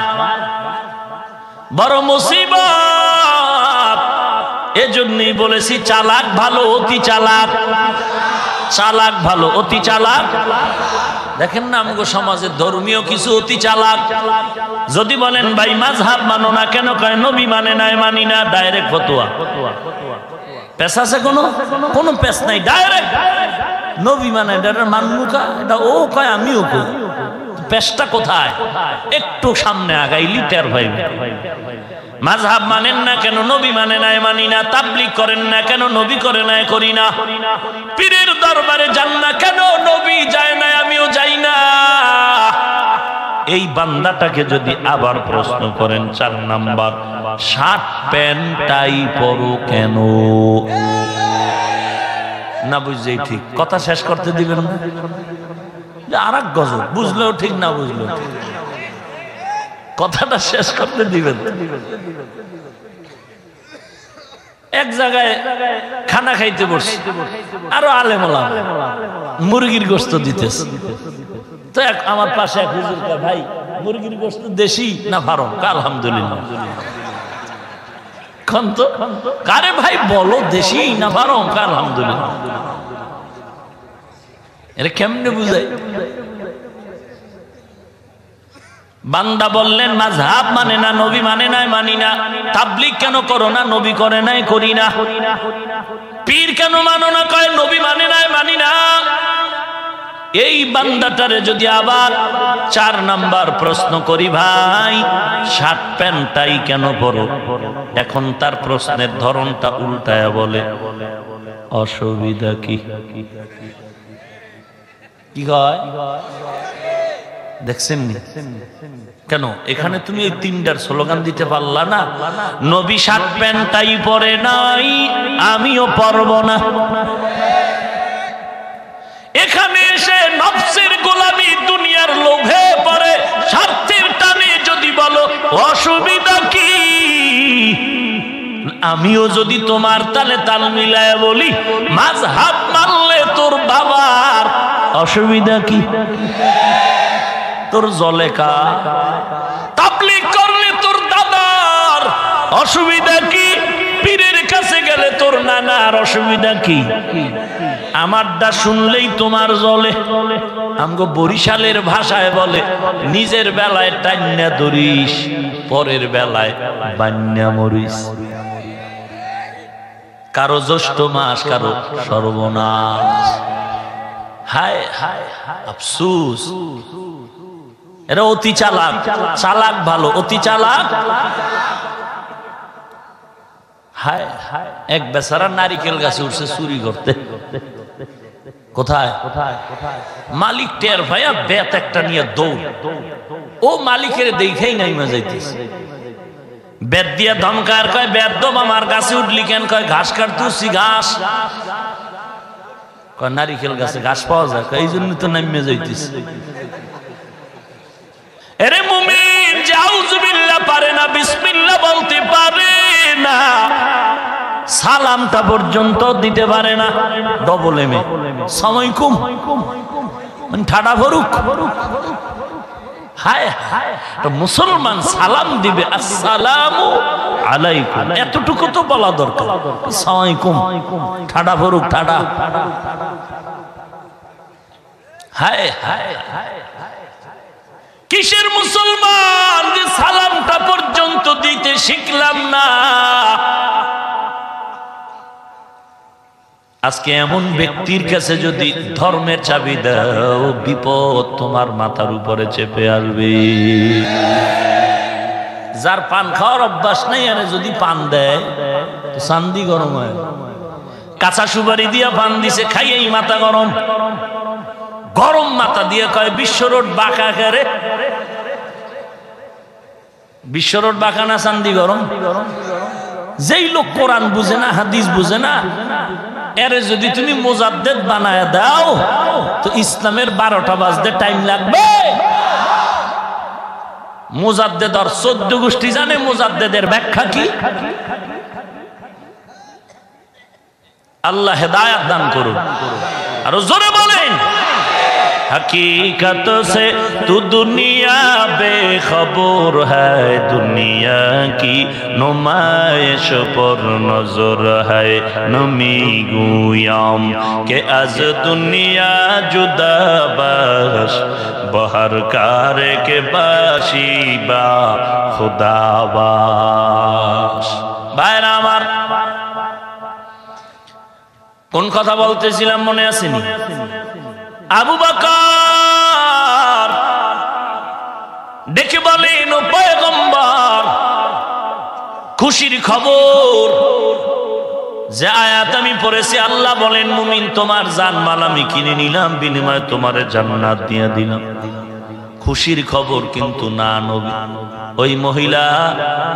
বড় মুসিবত। এজন্যই বলেছি চালাক ভালো অতি চালাক, চালাক ভালো অতি চালাক। দেখেন না আমগো সমাজে ধর্মীয় কিছু অতি চালাক। যদি বলেন ভাই মাযহাব মানো না কেন? কয় নবী মানে নাই, মানি না, ডাইরেক্ট ফতোয়া। পেশ আছে কোনো পেশ নাই, ডাইরেক্ট নবী মানে মানমুকা, এটা ও কয় আমিও কই। পেশটা কোথায়? একটু সামনে আগাইলি টের ভাইবে। মাযহাব মানেন না কেন? নবী মানে নাই, মানি না। তাবলীগ করেন না কেন? নবী করে নাই, করি না। পীরের দরবারে যান না কেন? নবী যায় না, আমিও যাই না। এই বান্দাটাকে যদি আবার প্রশ্ন করেন 4 নাম্বার, শার্ট প্যান্ট টাই পরো কেন? না বুঝলেই ঠিক, কথা শেষ করতে দিবেন না। আর এক গজব, বুঝলেও ঠিক না বুঝলেও ঠিক, কথাটা শেষ করতে দিবেন। এক জায়গায় খানা খাইতে বসছি, আরো আলেম ওলামা মুরগির গোশত দিতেছে। তো আমার পাশে এক হুজুর কয়, ভাই মুরগির গোশত দেশি না ফার্ম? আলহামদুলিল্লাহ। কারে ভাই বলো, দেশি না ফার্ম? আলহামদুলিল্লাহ। এটা কেমনে বুঝায়? বান্দা বললেন মাযহাব মানে না, নবী মানে নাই, মানি না। তাবলীগ কেন করো না? নবী করে নাই, করি না। পীর কেন মানো না? কয় নবী মানে নাই, মানি না। এই বান্দাটারে যদি আবার 4 নাম্বার প্রশ্ন করি, ভাই শার্ট প্যান্ট টাই কেন পরো? এখন তার প্রশ্নের ধরনটা উল্টায়া বলে, অসুবিধা কি? কি কয় দেখছেন? কেন এখানে তুমি এই 3টার স্লোগান দিতে পারলা না? নবী শার্ট প্যান্ট টাই পরে নাই, আমিও পরব না। এখানে এসে নফসের গোলামি, দুনিয়ার লোভে পড়ে, স্বার্থের টানে যদি বলো অসুবিধা কি? আমিও যদি তোমার তালে তাল মিলায় বলি মাযহাব মানলে তোর বাবার অসুবিধা কি? তোর জলেকা। তাবলীগ করলে তোর দাদার অসুবিধা কি? পীরের কাছে গেলে তোর নানার অসুবিধা কি? আমারটা শুনলেই তোমার জলে। আমগো বরিশালের ভাষায় বলে, নিজের বেলায় টান্না ধরিস, পরের বেলায় বান্যা মরিস। কারো জ্যৈষ্ঠ মাস, কারো সর্বনাশ। হায় হায় আফসোস, এরা অতি চালাক। চালাক ভালো, অতি চালাক হায় এক বেচারা নারিকেল গাছে উঠছে চুরি করতে। কোথায় মালিক টের ভাইয়া বেত একটা নিয়ে দৌড়, ও মালিকের দেখেই নাই যাইতেছে, বেত দিয়া ধমকার, কয় বেত দম আমার গাছে উঠলি কেন? কয় ঘাস কাটতেছি। ঘাস কয় নারিকেল গাছে ঘাস পাওয়া যায়, এই জন্য তো নামিয়ে যাইতেছে। এরে মুমিন যে আউযুবিল্লাহ পারে না, বিসমিল্লাহ বলতে পারে না, সালামটা পর্যন্ত দিতে পারে না, ডবল এমে সালামালাইকুম ঠাডা ভরুক। হায় হায়, তো মুসলমান সালাম দিবে আসসালামু আলাইকুম, এতটুকু তো বলা দরকার। সালামালাইকুম ঠাডা ভরুক, ঠাডা। হায় হায় হায়, কিসের মুসলমান যে সালামটা পর্যন্ত দিতে শিখলাম না। আজকে এমন ব্যক্তির কাছে যদি ধর্মের চাবি দাও, বিপদ তোমার মাথার উপরে চেপে আসবে। যার পান খাওয়ার অভ্যাস নেই, আরে যদি পান দেয় তো চান্দি গরম হয়। কাঁচা সুপারি দিয়া পান দিছে, খাইয়েই মাথা গরম। গরম মাথা দিয়ে কয় বিশ্ব রোড বাঁকা, করে বিশ্ব রোড বাঁকা না চান্দি গরম। যেই লোক কোরআন বুঝে না, হাদিস বুঝে না, এরে যদি তুমি মুজাদ্দেদ বানায় দাও তো ইসলামের 12টা বাজতে টাইম লাগবে। মুজাদ্দেদ আর 14 গোষ্ঠী জানে মুজাদ্দেদের ব্যাখ্যা কি। আল্লাহ হেদায়েত দান করুন। আর জোরে বলেন, हकीकत से तू दुनिया बेखबर है, दुनिया की नुमाइश पर नजर है। नमी गुयाम के अज दुनिया जुदा बश, बहर कार के बाशी बा खुदाबाश। भाईरा आमार, কোন কথা বলতেছিলাম মনে আসেনি? আবু বকর ডেকে বলেন, ও পয়গম্বর, খুশির খবর যে আয়াত আমি পড়েছি, আল্লাহ বলেন মুমিন তোমার জানমাল আমি কিনে নিলাম, বিনিময়ে তোমারে জান্নাত দিয়ে দিলাম। খুশির খবর কিন্তু না নবী। ওই মহিলা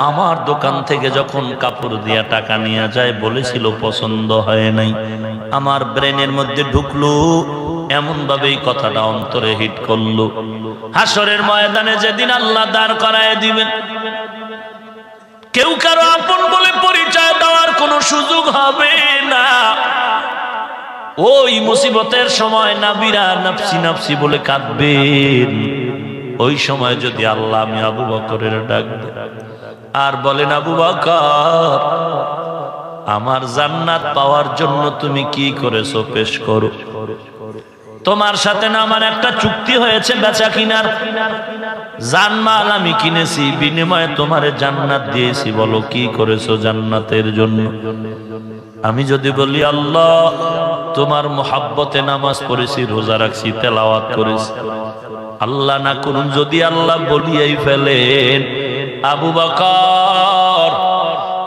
আমার দোকান থেকে যখন কাপড় দিয়া টাকা নিয়ে যায়, বলেছিল পছন্দ হয় নাই। আমার ব্রেনের মধ্যে ঢুকলো, এমন ভাবে এই কথাটা অন্তরে হিট করলো। হাসরের ময়দানে যেদিন আল্লাহ দাঁড় করায় দিবেন, কেউ কারো আপন বলে পরিচয় দেওয়ার কোনো সুযোগ হবে না। ওই মুসিবতের সময় নাবিরা নাফসি নাফসি বলে কাঁদবেন। ওই সময় যদি আল্লাহ আমি আবু বকরের ডাক দেন আর বলেন, আবু বকর আমার জান্নাত পাওয়ার জন্য তুমি কি করেছো পেশ করো। তোমার সাথে না আমার একটা চুক্তি হয়েছে বেচা কিনার, জানমাল আমি কিনেছি, বিনিময়ে তোমারে জান্নাত দিয়েছি, বলো কি করেছো জান্নাতের জন্য। আমি যদি বলি আল্লাহ তোমার মোহাব্বতে নামাজ পড়েছি, রোজা রাখছি, তেলাওয়াত করেছি, আল্লাহ না করুন যদি আল্লাহ বলিয়াই ফেলেন, আবু বকর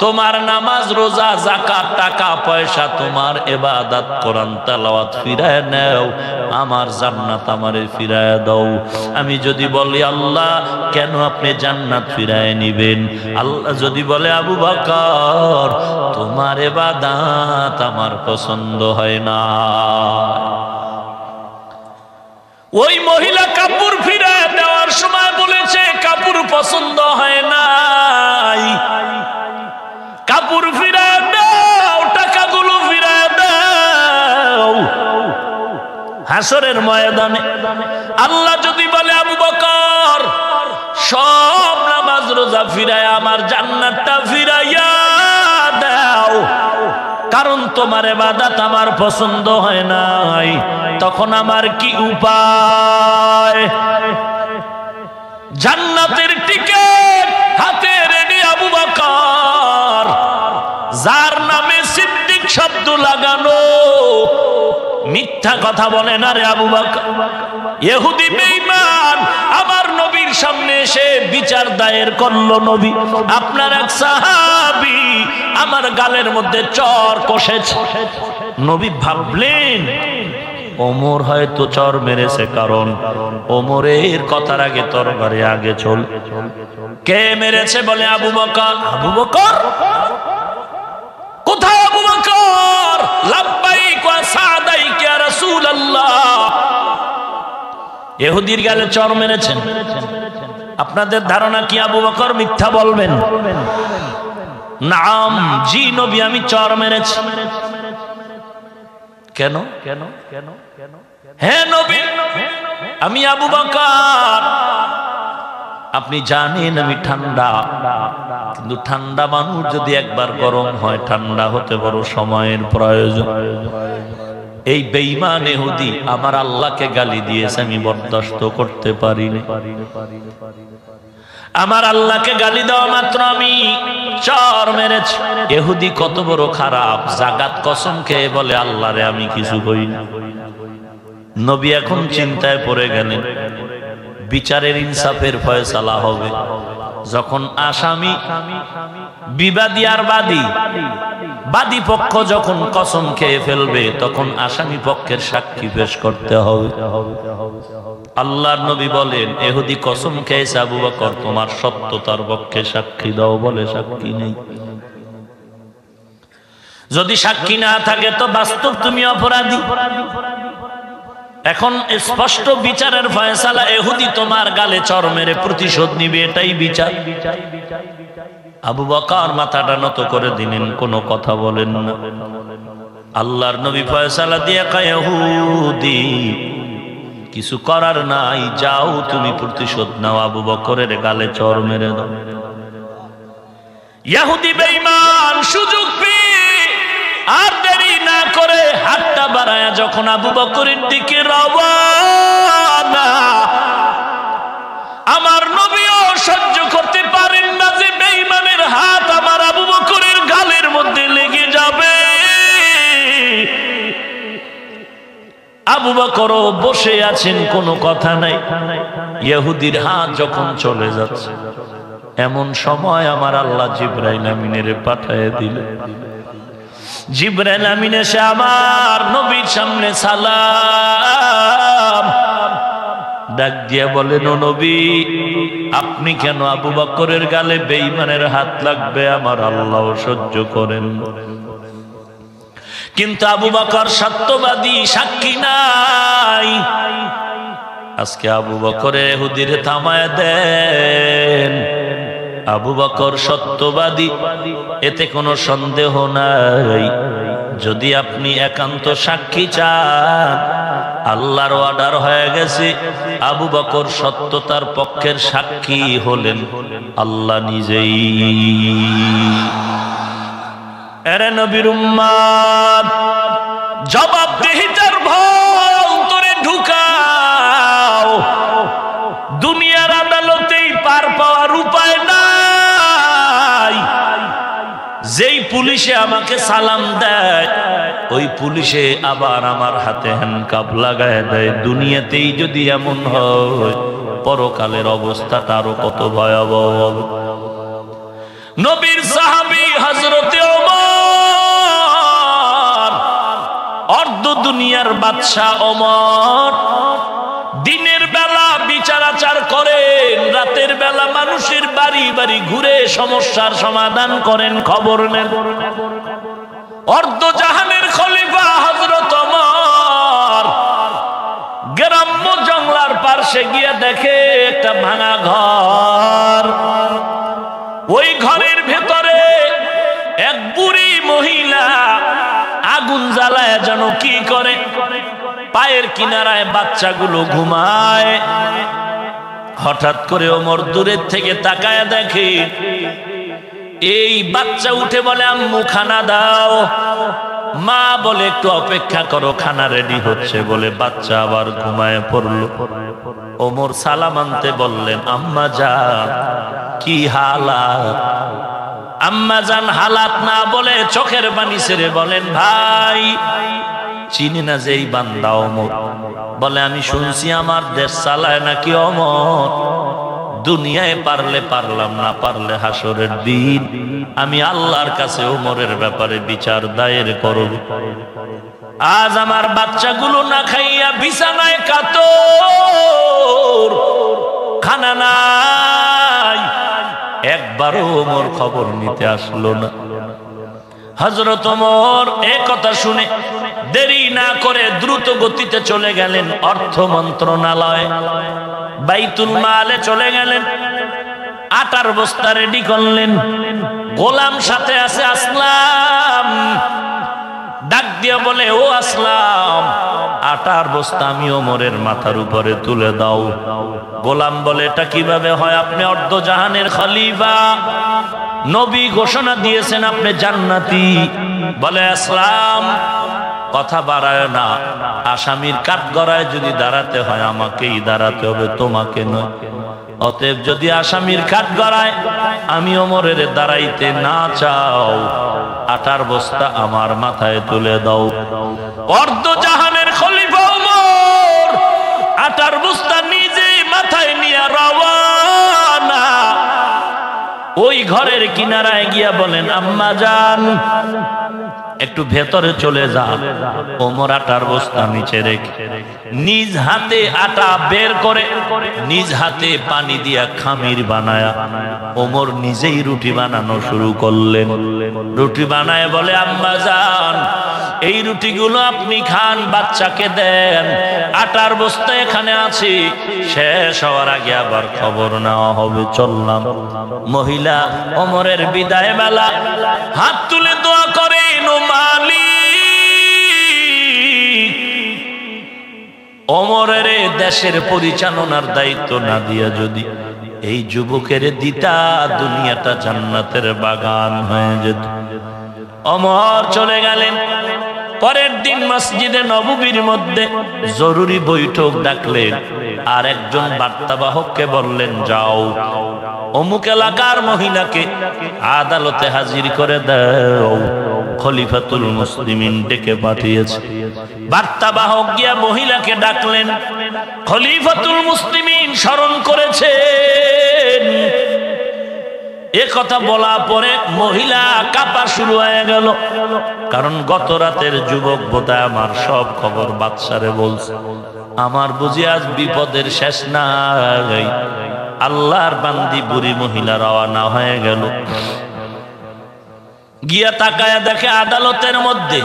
তোমার নামাজ, রোজা, যাকাত, টাকা পয়সা, তোমার ইবাদত, কোরআন তেলাওয়াত ফিরায় নাও, আমার জান্নাত আমারে ফিরায় দাও। আমি যদি বলি আল্লাহ কেন আপনি জান্নাত ফিরায় নিবেন, আল্লাহ যদি বলে আবু বকর তোমার ইবাদত আমার পছন্দ হয় না। ওই মহিলা কাপড় ফিরায় দেওয়ার সময় বলেছে কাপড় পছন্দ হয় নাই, কাপড় ফিরায় দাও, টাকাগুলো ফিরায় দাও। হাসরের ময়দানে আল্লাহ যদি বলে আবু বকর সব নামাজ রোজা ফিরায় আমার জান্নাতটা ফিরাইয়া দাও, কারণ তোমার ইবাদত আমার পছন্দ হয় নাই, তখন আমার কি উপায়? জান্নাতের টিকেট হাতে রেডি আবু বকর, যার নামে সিদ্দিক শব্দ লাগানো, মিথ্যা কথা বলে না রে আবু বকর। ইহুদি বেঈমান আমার নবীর সামনে এসে বিচার দায়ের করলো, নবী আপনার এক সাহাবী আমার গালের মধ্যে চর কষেছে। নবী ভাবলেন ওমর হয়তো চর মেরেছে, কারণ ওমরের কথার আগে তরবারি আগে চল। কে মেরেছে? বলে আবু বকর। আবু বকর? কোথায় আবু বকর? লাব্বাইক ওয়া সাদাইক ইয়া রাসূলুল্লাহ। ইহুদির গালে চর মেরেছেন। আপনাদের ধারণা কি আবু বকর মিথ্যা বলবেন? নাম, জি নবী, আমি চর মেরেছি। কেন? হে নবী, আমি আবু বকর। আপনি জানেন আমি ঠান্ডা, কিন্তু ঠান্ডা মানুষ যদি একবার গরম হয়, ঠান্ডা হতে বড় সময়ের প্রয়োজন। এই বেঈমান ইহুদি আমার আল্লাহকে গালি দিয়েছে, আমি বরদাস্ত করতে পারিনি। আমার আল্লাহকে গালি দেওয়া মাত্র আমি চর মেরেছি। ইহুদি কত বড় খারাপ, জাগাত কসম খেয়ে বলে আল্লাহরে আমি কিছু কইনি। নবী এখন চিন্তায় পড়ে গেলেন, বিচারের ইনসাফের ফয়সালা হবে যখন আসামি বিবাদী আর বাদী পক্ষ যখন কসম খেয়ে ফেলবে, তখন আসামি পক্ষের সাক্ষী পেশ করতে হবে। আল্লাহর নবী বলেন, ইহুদি কসম খেয়েছে আবু বকর, তোমার সত্যতার পক্ষে সাক্ষী দাও। বলে সাক্ষী নেই। যদি সাক্ষী না থাকে তো বাস্তব তুমি অপরাধী। এখন স্পষ্ট বিচারের ফয়সালা, ইহুদি তোমার গালে চর মেরে প্রতিশোধ নিবে, এটাই বিচার। আবু বকর মাথাটা নত করে দিলেন, কোনো কথা বলেন না। আল্লাহর নবী ফয়সালা দিয়ে কয়, ইহুদি কিছু করার নাই, যাও তুমি প্রতিশোধ নাও, আবু বকরের গালে চর মেরে দাও। ইহুদি বেঈমান সুযোগ পেয়ে আর দেরি না করে হাতটা বাড়ায়া যখন আবু বকরের দিকে রওয়ানা, আমার নবীও সহ্য করতে পারেন না যে বেঈমানের হাত আমার আবু বকরের গালের মধ্যে লেগে যাবে। আবু বকরও বসে আছেন, কোনো কথা নাই। ইহুদির হাত যখন চলে যাচ্ছে, এমন সময় আমার আল্লাহ জিবরাইল আমিনের পাঠিয়ে দিলেন। জিবরাইল আমিন এসে আমার নবীর সামনে সালাম ডাক দিয়ে বলেন, ও নবী, আপনি কেন আবু বকরের গালে বেঈমানের হাত লাগবে আমার আল্লাহ সহ্য করেন, কিন্তু আবু বকর সত্যবাদী, সাক্ষী নাই। আজকে আবু বকর ইহুদির থামায় দেন। আবু বকর সত্যবাদী, এতে কোনো সন্দেহ নাই। যদি আপনি একান্ত সাক্ষী চান, আল্লাহর অর্ডার হয়ে গেছে, আবু বকর সত্যতার পক্ষের সাক্ষী হলেন আল্লাহ নিজেই। এরে নবীর উম্মত, জবাবদিহিতার ভয় অন্তরে ঢুকাও। দুনিয়ার আদালতেই পার পাওয়ার উপায় নাই। যেই পুলিশে আমাকে সালাম দেয়, ওই পুলিশে আবার আমার হাতে হ্যান্ডকাপ লাগায় দেয়। দুনিয়াতেই যদি এমন হয়, পরকালের অবস্থাটা আরো কত ভয়াবহ হবে। নবীর সাহাবী হযরতে ওমর, অর্ধ দুনিয়ার বাদশা ওমর, দিনের বেলা বিচার আচার করেন, রাতের বেলা মানুষের বাড়ি বাড়ি ঘুরে সমস্যার সমাধান করেন, খবর নেন। অর্ধ জাহানের খলিফা হযরত ওমর গ্রাম্য জঙ্গলার পাশে গিয়ে দেখে একটা ভাঙা ঘর। ওই ঘরের ভেতরে এক বুড়ি মহিলা আগুন জ্বালায় যেন কি করে, পায়ের কিনারায় বাচ্চাগুলো ঘুমায়। হঠাৎ করে ওমর দূরের থেকে তাকায় দেখে এই বাচ্চা উঠে বলে, আম্মু খানা দাও। মা বলে, একটু অপেক্ষা করো, খানা রেডি হচ্ছে। বলে বাচ্চা আবার ঘুমায় পড়লো। ওমর সালাম আনতে বললেন, আম্মা জান কি হালাত? আম্মা জান হালাত না বলে চোখের পানি ছেড়ে বলেন, ভাই চিনি না যে এই বান্দা ওমর। বলে, আমি শুনছি আমার দেশ চালায় নাকি ওমর। দুনিয়ায় পারলে পারলাম, না পারলে হাসরের দিন আমি আল্লাহর কাছে ওমরের ব্যাপারে বিচার দায়ের করব। আজ আমার বাচ্চাগুলো না খাইয়া বিছানায় কাতর, খানা নাই, একবারও ওমর খবর নিতে আসলো না। হযরত ওমর এই কথা শুনে দেরি না করে দ্রুত গতিতে চলে গেলেন অর্থ মন্ত্রণালয়, বাইতুল মালে চলে গেলেন। আটার বস্তা রেডি করলেন। গোলাম সাথে আছে আসলাম, ডাক দিয়ে বলে, ও আসলাম, আটার বস্তা আমি ওমরের মাথার উপরে তুলে দাও। গোলাম বলে, এটা কিভাবে হয়? আপনি অর্ধ জাহানের খলিফা, নবী ঘোষণা দিয়েছেন আপনি জান্নাতি। বলে, আসলাম কথা বাড়ায় না, আসামির কাঠগড়ায় যদি দাঁড়াতে হয় আমাকেই দাঁড়াতে হবে, তোমাকে নয়। অতএব যদি আসামির কাঠগড়ায় আমি ওমরের দাঁড়াইতে না চাও, আটার বস্তা আমার মাথায় তুলে দাও। অর্ধ জাহানের খলিফা ওমর আটার বস্তা নিজে মাথায় নিয়ে রওয়ানা। ওই ঘরের কিনারায় গিয়া বলেন, আম্মা জান একটু ভেতরে চলে যান। ওমর আটার বস্তা নিচে রেখে নিজ হাতে আটা বের করে নিজ হাতে পানি দিয়া খামির বানায়া ওমর নিজেই রুটি বানানো শুরু করলেন। রুটি বানায় বলে, আম্মা জান এই রুটিগুলো আপনি খান, বাচ্চাকে দেন, আটার বস্তা এখানে আছে, শেষ হওয়ার আগে আবার খবর নেওয়া হবে। চললাম। মহিলা ওমরের বিদায় বেলা হাত তুলে দোয়া করেন, ও মালিক, ওমরের দেশের পরিচালনার দায়িত্ব না দিয়া যদি এই যুবকের দিতা, দুনিয়াটা জান্নাতের বাগান হয়ে যেত। ওমর চলে গেলেন। পরের দিন মসজিদে নববীর মধ্যে জরুরি বৈঠক ডাকলেন, আর একজন বার্তাবাহককে বললেন, যাও অমুক এলাকার মহিলাকে আদালতে হাজির করে দাও, খলিফাতুল মুসলিমিন ডেকে পাঠিয়েছে। বার্তাবাহক গিয়া মহিলাকে ডাকলেন। খলিফাতুল মুসলিমিন স্মরণ করেছেন। এ কথা বলা পরে মহিলা কাঁপা শুরু হয়ে গেল, কারণ গত রাতের যুবক বোধহয় আমার সব খবর বাদশারে বলছে। আমার বুঝি আজ বিপদের শেষ নাই। আল্লাহর বান্দি বুড়ি মহিলা রওনা হয়ে গেল। গিয়া তাকায়া দেখে আদালতের মধ্যে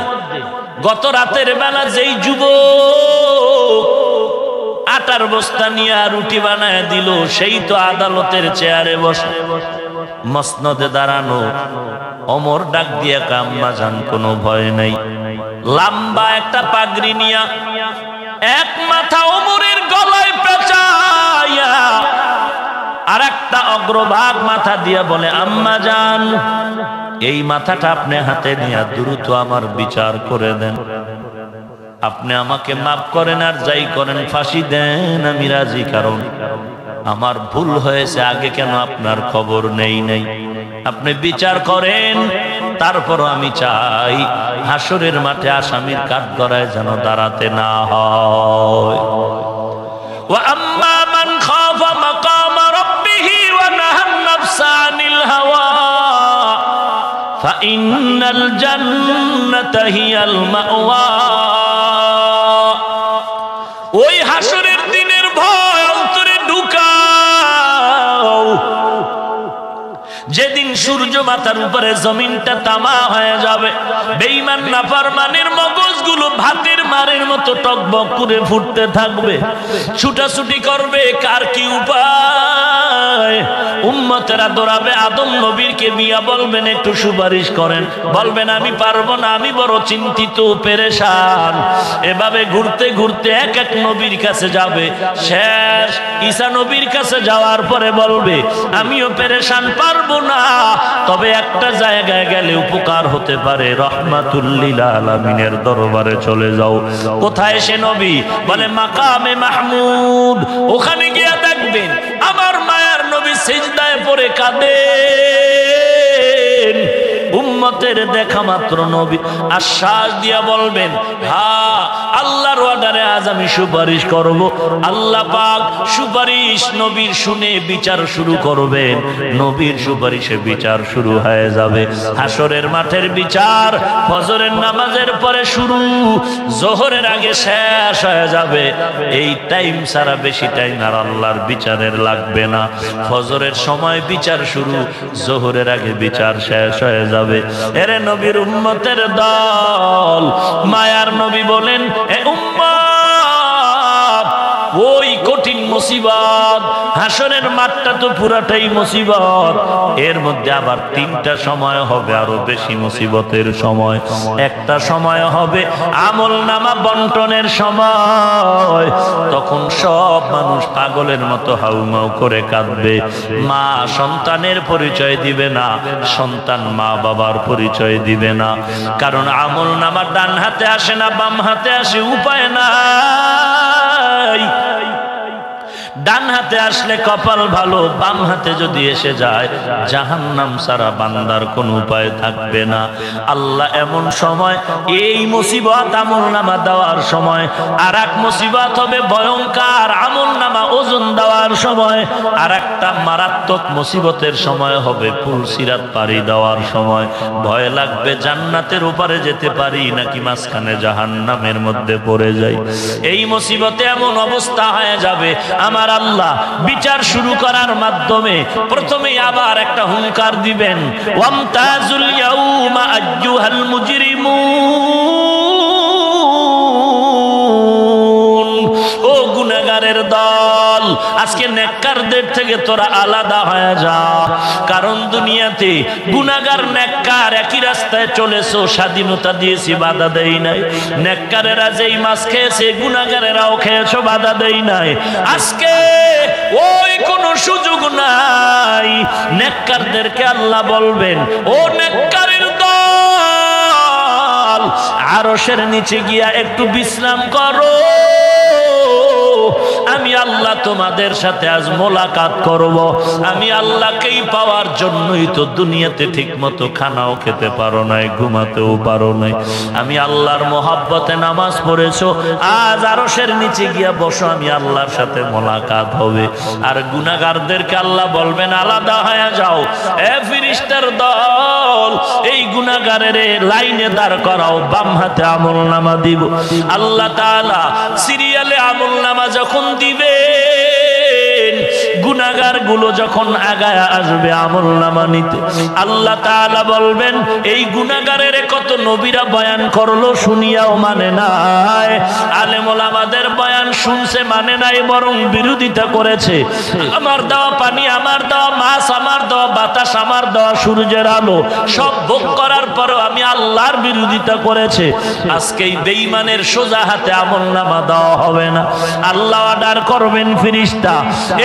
গত রাতের বেলা যেই যুবক আটার বস্তা নিয়ে রুটি বানায় দিল, সেই তো আদালতের চেয়ারে বসে মসনদে দাঁড়ানো। ওমর ডাক দিয়া, আম্মা জান কোনো ভয় নাই। লম্বা একটা পাগড়ি নিয়া এক মাথা ওমরের গলায় পেঁচাইয়া আর একটা অগ্রভাগ মাথা দিয়া বলে, আম্মা জান এই মাথাটা আপনি হাতে নিয়ে দ্রুত আমার বিচার করে দেন। আপনি আমাকে মাফ করেন, আর যাই করেন ফাঁসি দেন, আমি রাজি। কারণ আমার ভুল হয়েছে, আগে কেন আপনার খবর নেই নাই। আপনি বিচার করেন, তারপর আমি চাই হাসরের মাঠে আসামির কাঠগড়ায় যেন দাঁড়াতে না হয়। ওয়া আম্মা মান খাফা মাকামা রাব্বিহি ওয়া নাহান নাফসা আনিল হাওয়া ফাইন্নাল জান্নাতা হিয়াল মাওয়া। ওই হাসরের দিনের ভয় অন্তরে ঢুকাও, যেদিন সূর্য মাথার উপরে জমিনটা তামা হয়ে যাবে, বেঈমান নাফরমানের মগজগুলো ভাতের মারের মতো টকবক করে ফুটতে থাকবে, ছুটাছুটি করবে, কার কি উপায়। উম্মতেরা দৌড়াবে আদম নবীরকে বিয়া, বলবেন একটু সুপারিশ করেন, বলবেন আমি পারবো না, আমি বড় চিন্তিত পেরেশান। এভাবে ঘুরতে ঘুরতে এক এক নবীর কাছে যাবে। শেষ ঈসা নবীর কাছে যাওয়ার পরে বলবে আমিও পেরেশান, পারবো না, তবে একটা জায়গায় গেলে উপকার হতে পারে, রহমাতুল লিল আলামিনের দরবারে চলে যাও। কোথায় সে নবী? বলে মাকামে মাহমুদ। ওখানে গিয়ে দেখবেন আমার মায়ার নবী সিজদায় পড়ে কাঁদেন। উম্মত উম্মতের দেখা মাত্র নবী আশ্বাস দিয়া বলবেন, হ্যাঁ আল্লাহর অর্ডারে আজ আমি সুপারিশ করব। আল্লাহ পাক সুপারিশ নবীর শুনে বিচার শুরু করবেন। নবীর সুপারিশে বিচার শুরু হয়ে যাবে। হাসরের মাঠের বিচার ফজরের নামাজের পরে শুরু, জোহরের আগে শেষ হয়ে যাবে। এই টাইম ছাড়া বেশি টাইম আর আল্লাহর বিচারের লাগবে না। ফজরের সময় বিচার শুরু, জোহরের আগে বিচার শেষ হয়ে যাবে। এরে নবীর উম্মতের দল, মায়ার নবী বলেন, এ উম্মত, ওই কঠিন মুসিবত, হাসরের মাঠটা তো পুরাটাই মুসিবত। এর মধ্যে আবার তিনটা সময় হবে আরো বেশি মুসিবতের সময়। একটা সময় হবে আমল নামা বন্টনের সময়। তখন সব মানুষ পাগলের মতো হাউমাউ করে কাঁদবে। মা সন্তানের পরিচয় দিবে না, সন্তান মা বাবার পরিচয় দিবে না। কারণ আমল নামা ডান হাতে আসে না, বাম হাতে আসে, উপায় নাই। ডান হাতে আসলে কপাল ভালো, বাম হাতে যদি এসে যায় জাহান্নাম ছাড়া বান্দার কোনো উপায় থাকবে না। আল্লাহ এমন সময় এই মুসিবত আমলনামা দেওয়ার সময়, আর এক মুসিবত হবে ভয়ঙ্কর আমলনামা ওজন দেওয়ার সময়, আর একটা মারাত্মক মুসিবতের সময় হবে পুলসিরাত পাড়ি দেওয়ার সময়। ভয় লাগবে জান্নাতের উপরে যেতে পারি নাকি মাঝখানে জাহান্নামের মধ্যে পড়ে যাই। এই মুসিবতে এমন অবস্থা হয়ে যাবে, আমার আল্লাহ বিচার শুরু করার মাধ্যমে প্রথমেই আবার একটা হুঙ্কার দিবেন, ওয়ামতাজুল ইয়াউমা আইয়ুহাল মুজরিমুন, ও গুনাহগারের দল, আজকে নেককারদের থেকে তোরা আলাদা হয়ে যা। কারণ দুনিয়াতে গুনাহগার নেককার একই রাস্তায় চলেছো, স্বাধীনতা দিয়েছি, বাধা দেই নাই। নেককারেরা যেই মাছ খেয়েছে গুনাহগারেরাও খেয়েছো, বাধা দেই নাই। আজকে ওই কোনো সুযোগ নাই। নেককারদেরকে আল্লাহ বলবেন, ও নেককারের দল, আরশের নিচে গিয়া একটু বিশ্রাম করো, আমি আল্লাহ তোমাদের সাথে আজ মোলাকাত করব। আমি আল্লাহকেই পাওয়ার জন্যই তো দুনিয়াতে ঠিক মতো খানাও খেতে পারো নাই, ঘুমাতেও পারো নাই। আমি আল্লাহর মোহাব্বতে নামাজ পড়েছো, আজ আরশের নিচে গিয়া বসো, আমি আল্লাহর সাথে মোলাকাত হবে। আর গুনাহগারদেরকে আল্লাহ বলবেন, আলাদা হয়ে যাও। এ ফেরেশতার দল, এই গুনাহগারের লাইনে দাঁড় করাও, বাম হাতে আমলনামা দিব। আল্লাহ তাআলা সিরিয়ালে আমলনামা যখন দিবেন, গুনাহগার গুলো যখন আগায় আসবে আমলনামা নিতে, আল্লাহ তাআলা বলবেন, এই গুনাহগারের কত নবীরা বয়ান করলো, শুনিয়াও মানে নাই। আলেম ওলামাদের বয়ান শুনছে, মানে নাই, বরং বিরোধিতা করেছে। আমার দেওয়া পানি, আমার দেওয়া মাছ, আমার দেওয়া বাতাস, আমার দেওয়া সূর্যের আলো সব ভোগ করার পরও আমি আল্লাহর বিরোধিতা করেছে। আজকে এই বেঈমানের সোজা হাতে আমলনামা দেওয়া হবে না। আল্লাহ অর্ডার করবেন, ফেরেশতা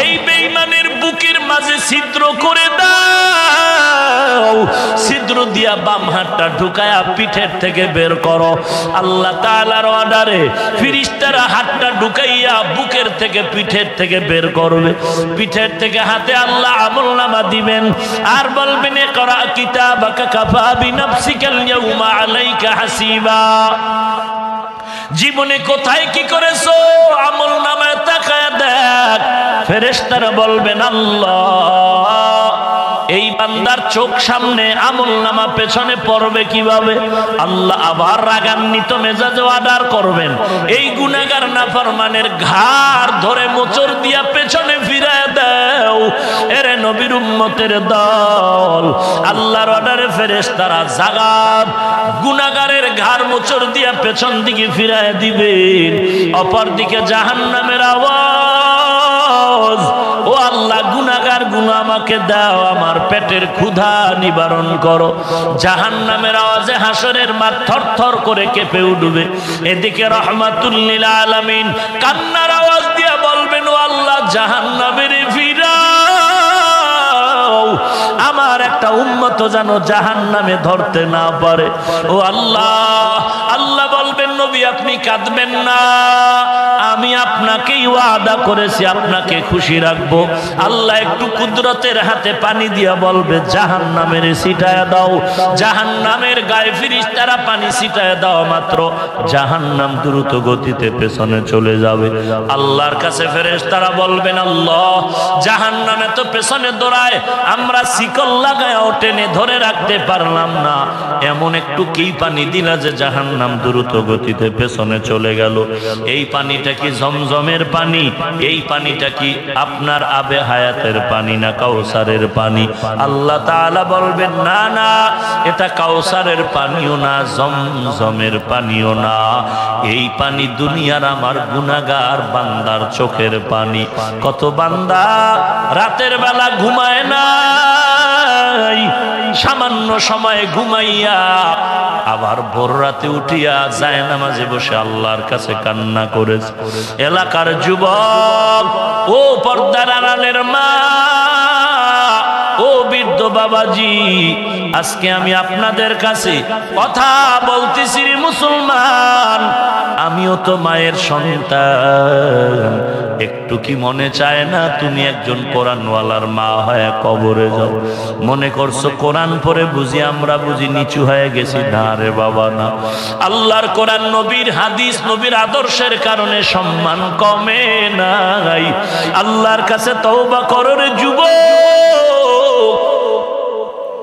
এই বেঈমানের বুকের মাঝে ছিদ্র করে দাও, ছিদ্র দিয়া বাম হাতটা ঢুকায়া পিঠের থেকে বের করো। আল্লাহ তাআলার অর্ডারে ফেরেশতারা হাতটা ঢুকাইয়া বুকের থেকে পিঠের থেকে বের করবে। পিঠের থেকে হাতে আল্লাহ আমলনামা দিবেন, আর বলবেন, ইকরা কিতাবাকা কাফা বিনাফসিকাল ইয়াউমা আলাইকা হাসিবা। জীবনে কোথায় কি করেছো আমলনামায় তাকায় দেখ। ফেরেশতারা বলবেন, আল্লাহ এই বান্দার চোখ সামনে আমলনামা পেছনে পড়বে কিভাবে? আল্লাহ আবার রাগান্বিত মেজাজে অর্ডার করবেন, এই গুনাহগার নাফরমানের ঘাড় ধরে মোচড় দিয়া পেছনে ফিরায় দাও। এরে নবীর উম্মতের দল, আল্লাহর অর্ডারে ফেরেশতারা জাগাত গুনাহগারের ঘাড় মোচড় দিয়া পেছন দিকে ফিরায় দিবেন। অপর দিকে জাহান্নামের আওয়াজ, ও আল্লাহ গুনাহগার গুলো আমাকে দাও, আমার পেটের ক্ষুধা নিবারণ করো। জাহান্নামের আওয়াজে হাসরের মাঠ থরথর করে কেঁপে উঠবে। এদিকে রাহমাতুল লিল আলামিন কান্নার আওয়াজ দিয়ে বলবেন, ও আল্লাহ জাহান্নামের ফিরাও, আমার একটা উম্মত যেন জাহান্নামে ধরতে না পারে। ও আল্লাহ, আল্লাহ বলবেন, নবী আপনি কাঁদবেন না, আমি আপনাকেই ওয়াদা করেছি আপনাকে খুশি রাখবো। আল্লাহ একটু কুদরতের হাতে পানি দিয়া বলবে জাহান্নামের ছিটায় দাও, জাহান্নামের গায়ে ফেরেশতারা পানি ছিটায় দাও, মাত্র জাহান্নাম দ্রুত গতিতে পেছনে চলে যাবে। আল্লাহর কাছে ফেরেশতারা বলবেন আল্লাহ জাহান্নামে তো পেছনে দৌড়ায়, আমরা শিকল লাগায় টেনে ধরে রাখতে পারলাম না, এমন একটু কি পানি দিলা যে জাহান্নাম দ্রুত গতিতে পেছনে চলে গেল? এই পানিটা কি জমজমের পানি? এই পানিটা কি আপনার আবে হায়াতের পানি না কাউসারের পানি? আল্লাহ তাআলা বলবেন না না, এটা কাউসারের পানিও না, জমজমের পানিও না, এই পানি দুনিয়ার আমার গুনাহগার বান্দার চোখের পানি। কত বান্দা রাতের বেলা ঘুমায় না, সামান্য সময় ঘুমাইয়া আবার ভোর রাতে উঠিয়া যায় নামাজে বসে আল্লাহর কাছে কান্না করেছে। এলাকার যুবক, ও পর্দার আড়ালের মা, ও বৃদ্ধ বাবাজি, আজকে আমি আপনাদের কাছে কথা বলতেছি মুসলমান, আমিও তো মায়ের সন্তান। একটু কি মনে চায় না তুমি একজন কোরআনওয়ালার মা হয়ে কবরে যাও? মনে করছো কোরআন পড়ে বুঝি আমরা বুঝি নিচু হয়ে গেছি? না রে বাবা না। আল্লাহর কোরআন, নবীর হাদিস, নবীর আদর্শের কারণে সম্মান কমে নাই। আল্লাহর কাছে তওবা করো রে যুবক।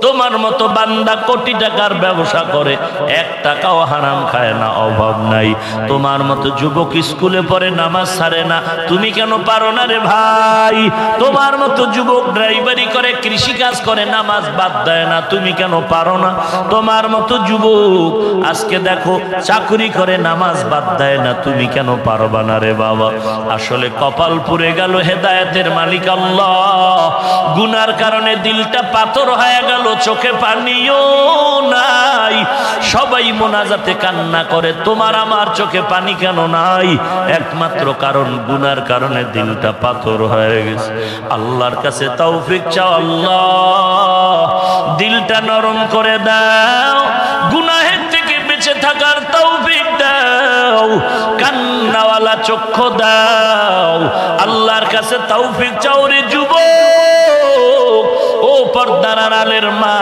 তোমার মতো বান্দা কোটি টাকার ব্যবসা করে, 1 টাকাও হারাম খায় না, অভাব নাই। তোমার মতো যুবক স্কুলে পড়ে নামাজ ছাড়ে না, তুমি কেন পারো না রে ভাই? তোমার মতো যুবক ড্রাইভারি করে, কৃষিকাজ করে, নামাজ বাদ দেয় না, তুমি কেন পারো না? তোমার মতো যুবক আজকে দেখো চাকরি করে, নামাজ বাদ দেয় না, তুমি কেন পারবা না রে বাবা? আসলে কপাল পুড়ে গেল, হেদায়েতের মালিক আল্লাহ গুনার কারণে দিলটা পাথর হয়ে গেল, চোখে পানিও নাই। সবাই মোনাজাতে কান্না করে, তোমার আমার চোখে পানি কেন নাই? একমাত্র কারণ গুনার কারণে দিলটা পাথর হয়ে গেছে। আল্লাহর কাছে তৌফিক চাও, আল্লাহ দিলটা নরম করে দাও, গুনাহের থেকে বেঁচে থাকার তৌফিক দাও, কান্নাওয়ালা চক্ষু দাও। আল্লাহর কাছে তৌফিক চাও রে যুবক, ও পর্দার আড়ালের মা,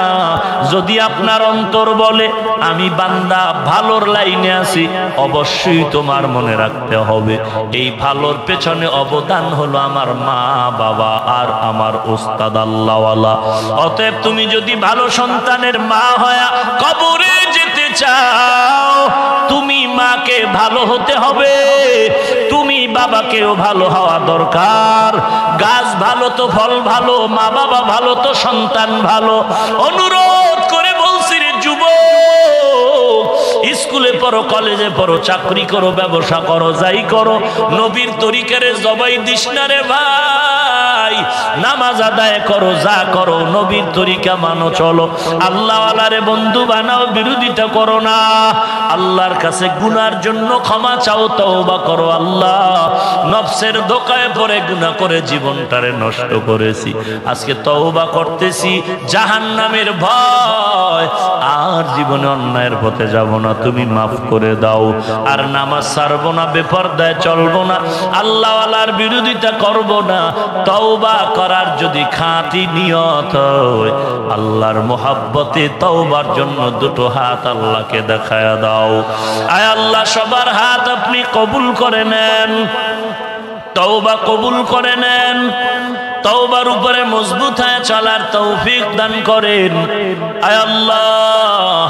যদি আপনার অন্তর বলে আমি বান্দা ভালোর লাইনে আছি, অবশ্যই তোমার মনে রাখতে হবে এই ভালোর পেছনে অবদান হলো আমার মা বাবা আর আমার উস্তাদ আল্লাহওয়ালা। অতএব তুমি যদি ভালো সন্তানের মা হয়া কবরে যেতে চাও, তুমি মাকে ভালো হতে হবে, তুমি বাবাকেও ভালো হওয়া দরকার। গাছ ভালো তো ফল ভালো, মা বাবা ভালো তো সন্তান ভালো। অনুরোধ করে বলছি রে যুবক, স্কুলে পড়ো, কলেজে পড়ো, চাকরি করো, ব্যবসা করো, যাই করো, নবীর তরিকারে জবাই দিস না রে ভাই। নামাজ আদায় করো, যা করো নবীর তরিকা মানো, চলো। আল্লাহওয়ালারে বন্ধু বানাও, বিরোধিতা করো না। আল্লাহর কাছে গুনার জন্য ক্ষমা চাও, তওবা করো। আল্লাহ নফসের ধোঁকায় পড়ে গুনাহ করে জীবনটারে নষ্ট করেছি, আজকে তওবা করতেছি, জাহান্নামের ভয়, আর জীবনে অন্যায়ের পথে যাব না, তুমি মাফ করে দাও। আর নামাজ ছাড়বো না, বেপরদায় চলবো না, আল্লাহওয়ালার বিরোধিতা করব না। তওবা করার যদি খাঁটি নিয়ত হয়, আল্লাহর মোহাব্বতে তওবার জন্য দুটো হাত আল্লাহকে দেখায়া দাও। আয় আল্লাহ সবার হাত আপনি কবুল করে নেন, তওবা কবুল করে নেন, তওবার উপরে মজবুত হয়ে চলার তৌফিক দান করেন। আয় আল্লাহ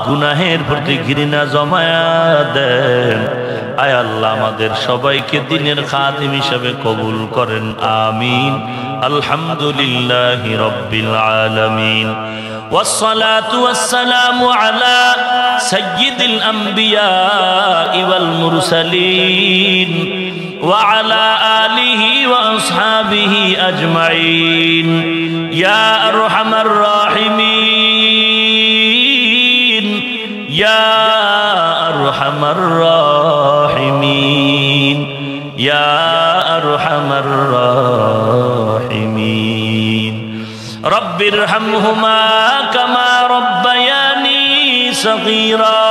গুনাহের প্রতি ঘৃণা জমায়া দেন। আয় আল্লাহ আমাদের সবাইকে দ্বীনের খাদিম হিসেবে কবুল করেন, আমিন। আলহামদুলিল্লাহি রাব্বিল আলামিন, والصلاة والسلام على سيد الأنبياء والمرسلين وعلى آله وأصحابه أجمعين يا أرحم الراحمين يا أرحم الراحمين يا أرحم الراحمين رب ارحمهما كما ربياني صغيرا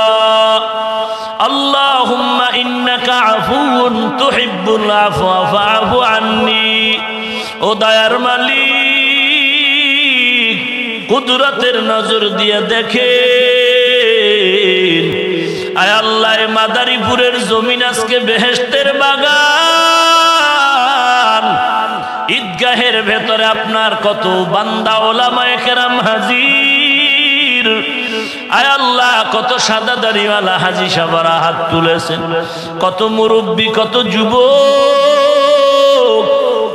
আল্লাহুম্মা ইন্নাকা আফুউন তুহিব্বুল আফওয়া ফাআফু আন্নী। ও দয়ার মালিক, কুদরতের নজর দিয়ে দেখেন, আয় আল্লাহ মাদারীপুরের জমিন আজকে বেহেশতের বাগান। ঈদগাহের ভেতরে আপনার কত বান্দা ওলামায়ে কেরাম হাজির। আয় আল্লাহ, কত সাদা দাড়িওয়ালা হাজী সাহেবরা হাত তুলেছেন, কত মুরব্বী, কত যুবক,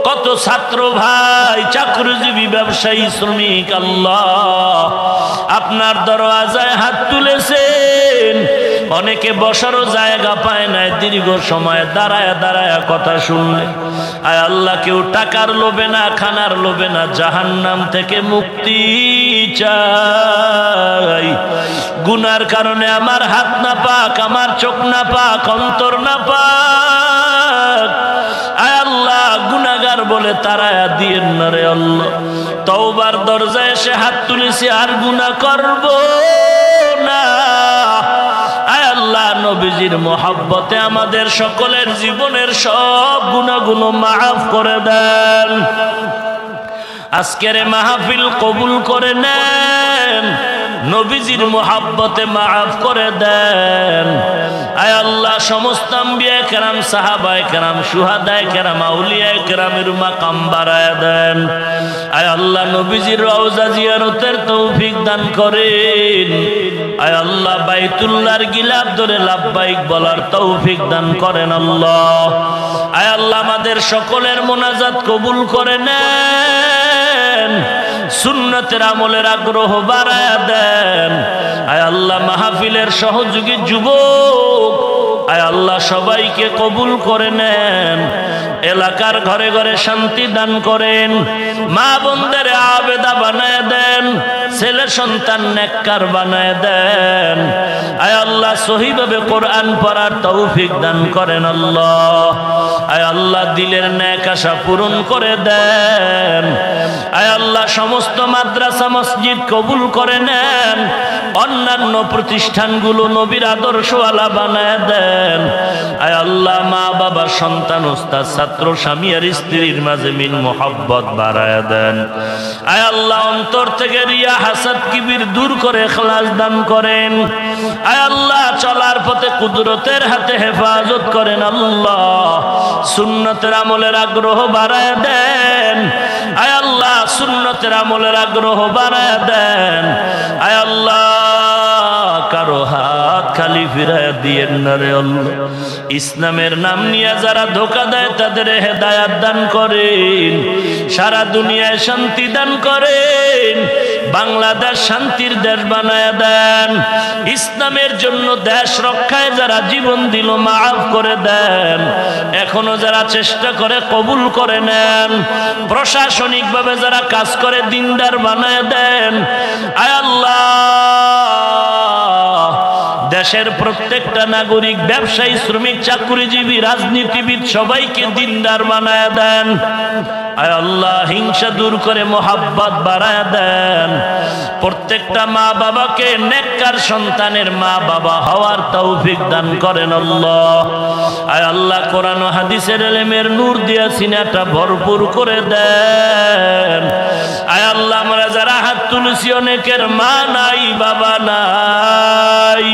কত ছাত্র ভাই, চাকরিজীবী, ব্যবসায়ী, শ্রমিক, আল্লাহ আপনার দরওয়াজায় হাত তুলেছেন। অনেকে বসারও জায়গা পায় না, দীর্ঘ সময় দাঁড়ায় দাঁড়ায় কথা শুনলে। আয় আল্লাহ, কেউ টাকার লোভে না, খানার লোভে না, জাহান্নাম থেকে মুক্তি চাই। গুনার কারণে আমার হাত না পাক, আমার চোখ না পাক, অন্তর না পাক। আয় আল্লাহ, গুনাহগার বলে তারায়া দিয়েন না রে আল্লাহ। তওবার দরজায় এসে হাত তুলেছি, আর গুনাহ করব না। আয় আল্লাহ, নবীজির মহব্বতে আমাদের সকলের জীবনের সব গুনাহগুলো মাফ করে দেন। আজকের মাহফিল কবুল করে নেন, নবীজির মহব্বতে মাফ করে দেন। আয় আল্লাহ, সমস্ত আম্বিয়া কেরাম, সাহাবায়ে কেরাম, শুহাদায়ে কেরাম, আউলিয়ায়ে কেরামের মাকাম বাড়ায় দেন। আয় আল্লাহ, নবীজির রওজা জিয়ারতের তৌফিক দান করেন। আয় আল্লাহ, বাইতুল্লাহর গিলাফ ধরে লাব্বাইক বলার তৌফিক দান করেন আল্লাহ। আয় আল্লাহ, আমাদের সকলের মোনাজাত কবুল করে নেন, সুন্নতের আমলের আগ্রহ বাড়ায় দেন। আয় আল্লাহ, মাহফিলের সহযোগী যুবক, আয় আল্লাহ সবাইকে কবুল করে নেন। এলাকার ঘরে ঘরে শান্তি দান করেন, মা বোনদের আবেদা বানায় দেন, ছেলে সন্তান নেককার বানায় দেন। আয় আল্লাহ, সহিভাবে কোরআন পড়ার তৌফিক দান করেন আল্লাহ। আয় আল্লাহ, দিলের নেক আশা পূরণ করে দেন। আয় আল্লাহ, সমস্ত মাদ্রাসা মসজিদ কবুল করে নেন, অন্যান্য প্রতিষ্ঠানগুলো নবীর আদর্শওয়ালা বানায় দেন। আয় আল্লাহ, মা বাবা, সন্তান, উস্তাদ, ছাত্র, স্বামী আর স্ত্রীর মাঝে মিল মোহাব্বত বাড়ায় দেন। আয় আল্লাহ, অন্তর থেকে রিয়া, হাসাদ, কিবির দূর করে ইখলাস দান করেন। আয় আল্লাহ, চলার পথে কুদরতের হাতে হেফাজত করেন আল্লাহ। সুন্নতের আমলের আগ্রহ বাড়ায় দেন। আয় আল্লাহ, সুন্নতের আমলের আগ্রহ বাড়ায় দেন। আয় আল্লাহ, কারো হাত খালি ফিরায় দিয়েন না রে আল্লাহ। ইসলামের নাম নিয়ে যারা ধোঁকা দেয় তাদের হেদায়াত দান করেন, সারা দুনিয়ায় শান্তি দান করেন, বাংলাদেশ শান্তির দেশ বানায় দেন। ইসলামের জন্য দেশ রক্ষায় যারা জীবন দিল মাফ করে দেন, এখনো যারা চেষ্টা করে কবুল করে নেন, প্রশাসনিকভাবে যারা কাজ করে দিনদার বানায় দেন। আয় আল্লাহ, দেশের প্রত্যেকটা নাগরিক, ব্যবসায়ী, শ্রমিক, চাকরিজীবী, রাজনীতিবিদ সবাইকে দিনদার বানায় দেন। আয় আল্লাহ, হিংসা দূর করে মোহাব্বত বাড়ায় দেন। প্রত্যেকটা মা বাবাকে নেককার সন্তানের মা বাবা হওয়ার তৌফিক দান করেন আল্লাহ। আয় আল্লাহ, কোরআন ও হাদিসের ইলমের নূর দিয়া সিনাটা ভরপুর করে দেন। আয় আল্লাহ, আমরা যারা হাত তুলেছি অনেকের মা নাই, বাবা নাই,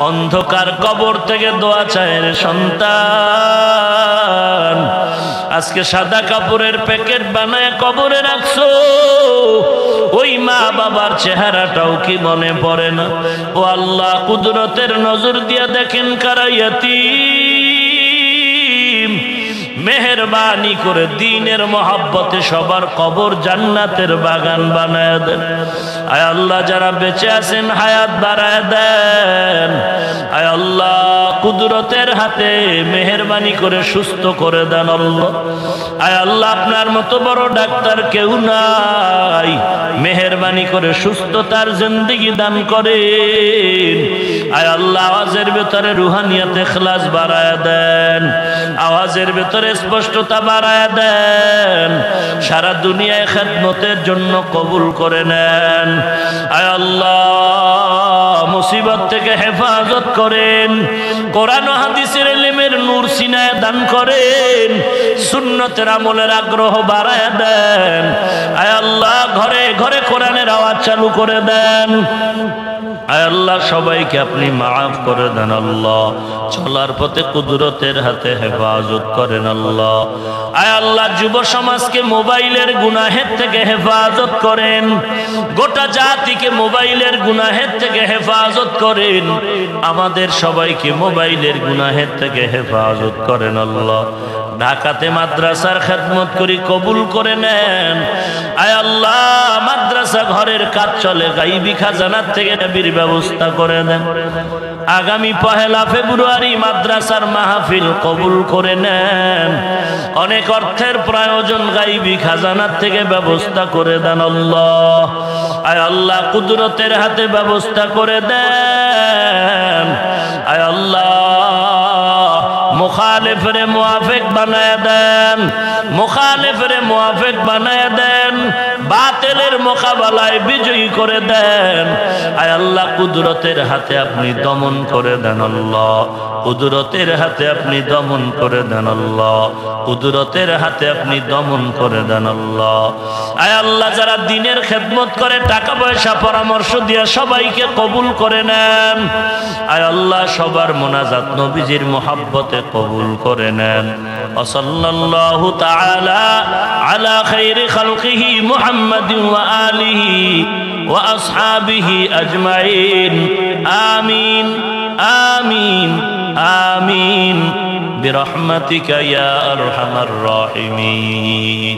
অন্ধকার কবর থেকে দোয়া চায়ের সন্তান, আজকে সাদা কাপড়ের প্যাকেট বানায় কবরে রাখছো, ওই মা বাবার চেহারাটাও কি মনে পড়ে না? ও আল্লাহ, কুদরতের নজর দিয়া দেখেন কারা ইয়াতীম, মেহেরবানি করে দ্বীনের মহব্বতে সবার কবর জান্নাতের বাগান বানায় দেন। আয় আল্লাহ, যারা বেঁচে আছেন হায়াত বাড়ায় দেন। আয় আল্লাহ, কুদরতের হাতে মেহেরবানি করে সুস্থ করে দেন আল্লাহ। আয় আল্লাহ, আপনার মতো বড় ডাক্তার কেউ নাই, মেহেরবানি করে সুস্থতার জিন্দেগি দান করেন। আয় আল্লাহ, আওয়াজের ভেতরে রুহানিয়াত ইখলাস বাড়ায় দেন, আওয়াজের ভেতরে স্পষ্টতা বাড়ায় দেন, সারা দুনিয়ায় খেদমতের জন্য কবুল করে নেন। আয় আল্লাহ, মুসিবত থেকে হেফাজত করেন, কোরআন ও হাদিসের ইলমের নূর সিনায় দান করেন, সুন্নতের আমলের আগ্রহ বাড়ায় দেন। আয় আল্লাহ ঘরে ঘরে কোরআনের আওয়াজ চালু করে দেন। আয় আল্লাহ সবাইকে আপনি মাফ করে দেন আল্লাহ, চলার পথে কুদরতের হাতে হেফাজত করেন আল্লাহ। আয় আল্লাহ যুব সমাজকে মোবাইলের গুনাহের থেকে হেফাজত করেন, গোটা জাতিকে মোবাইলের গুনাহের থেকে হেফাজত করেন, আমাদের সবাইকে মোবাইলের গুনাহের থেকে হেফাজত করেন আল্লাহ। ঢাকাতে মাদ্রাসার খেদমত করি, কবুল করে নেন। আয় আল্লাহ মাদ্রাসা ঘরের কাজ চলে, গাইবি খাজানার থেকে নবীর ব্যবস্থা করে দেন। আগামী 1 ফেব্রুয়ারি মাদ্রাসার মাহফিল কবুল করে নেন। অনেক অর্থের প্রয়োজন, গাইবি খাজানার থেকে ব্যবস্থা করে দেন আল্লাহ। আয় আল্লাহ কুদরতের হাতে ব্যবস্থা করে দেন। আয় আল্লাহ মুখালিফরে মুআফিক বানায় দেন, মুখালিফরে মুআফিক বানায় দেন, বাতিলের মোকাবেলায় বিজয়ী করে দেন। আয় আল্লাহ কুদরতের হাতে আপনি দমন করে দেন আল্লাহ, কুদরতের হাতে আপনি দমন করে দেন আল্লাহ, কুদরতের হাতে আপনি দমন করে দেন আল্লাহ। আয় আল্লাহ যারা দ্বীনের খেদমত করে, টাকা পয়সা পরামর্শ দিয়ে সবাইকে কবুল করে নেন। আয় আল্লাহ সবার মোনাজাত নবীজির মুহাব্বতে কবুল করে নেন। সাল্লাল্লাহু তাআলা আলা খাইরি খালকিহি মুহাম্মাদিন ওয়া আলিহি ওয়া আসহাবিহি আজমাইন। আমিন আমিন আমিন বিরহমাতিকা ইয়া আরহামার রাহিমিন।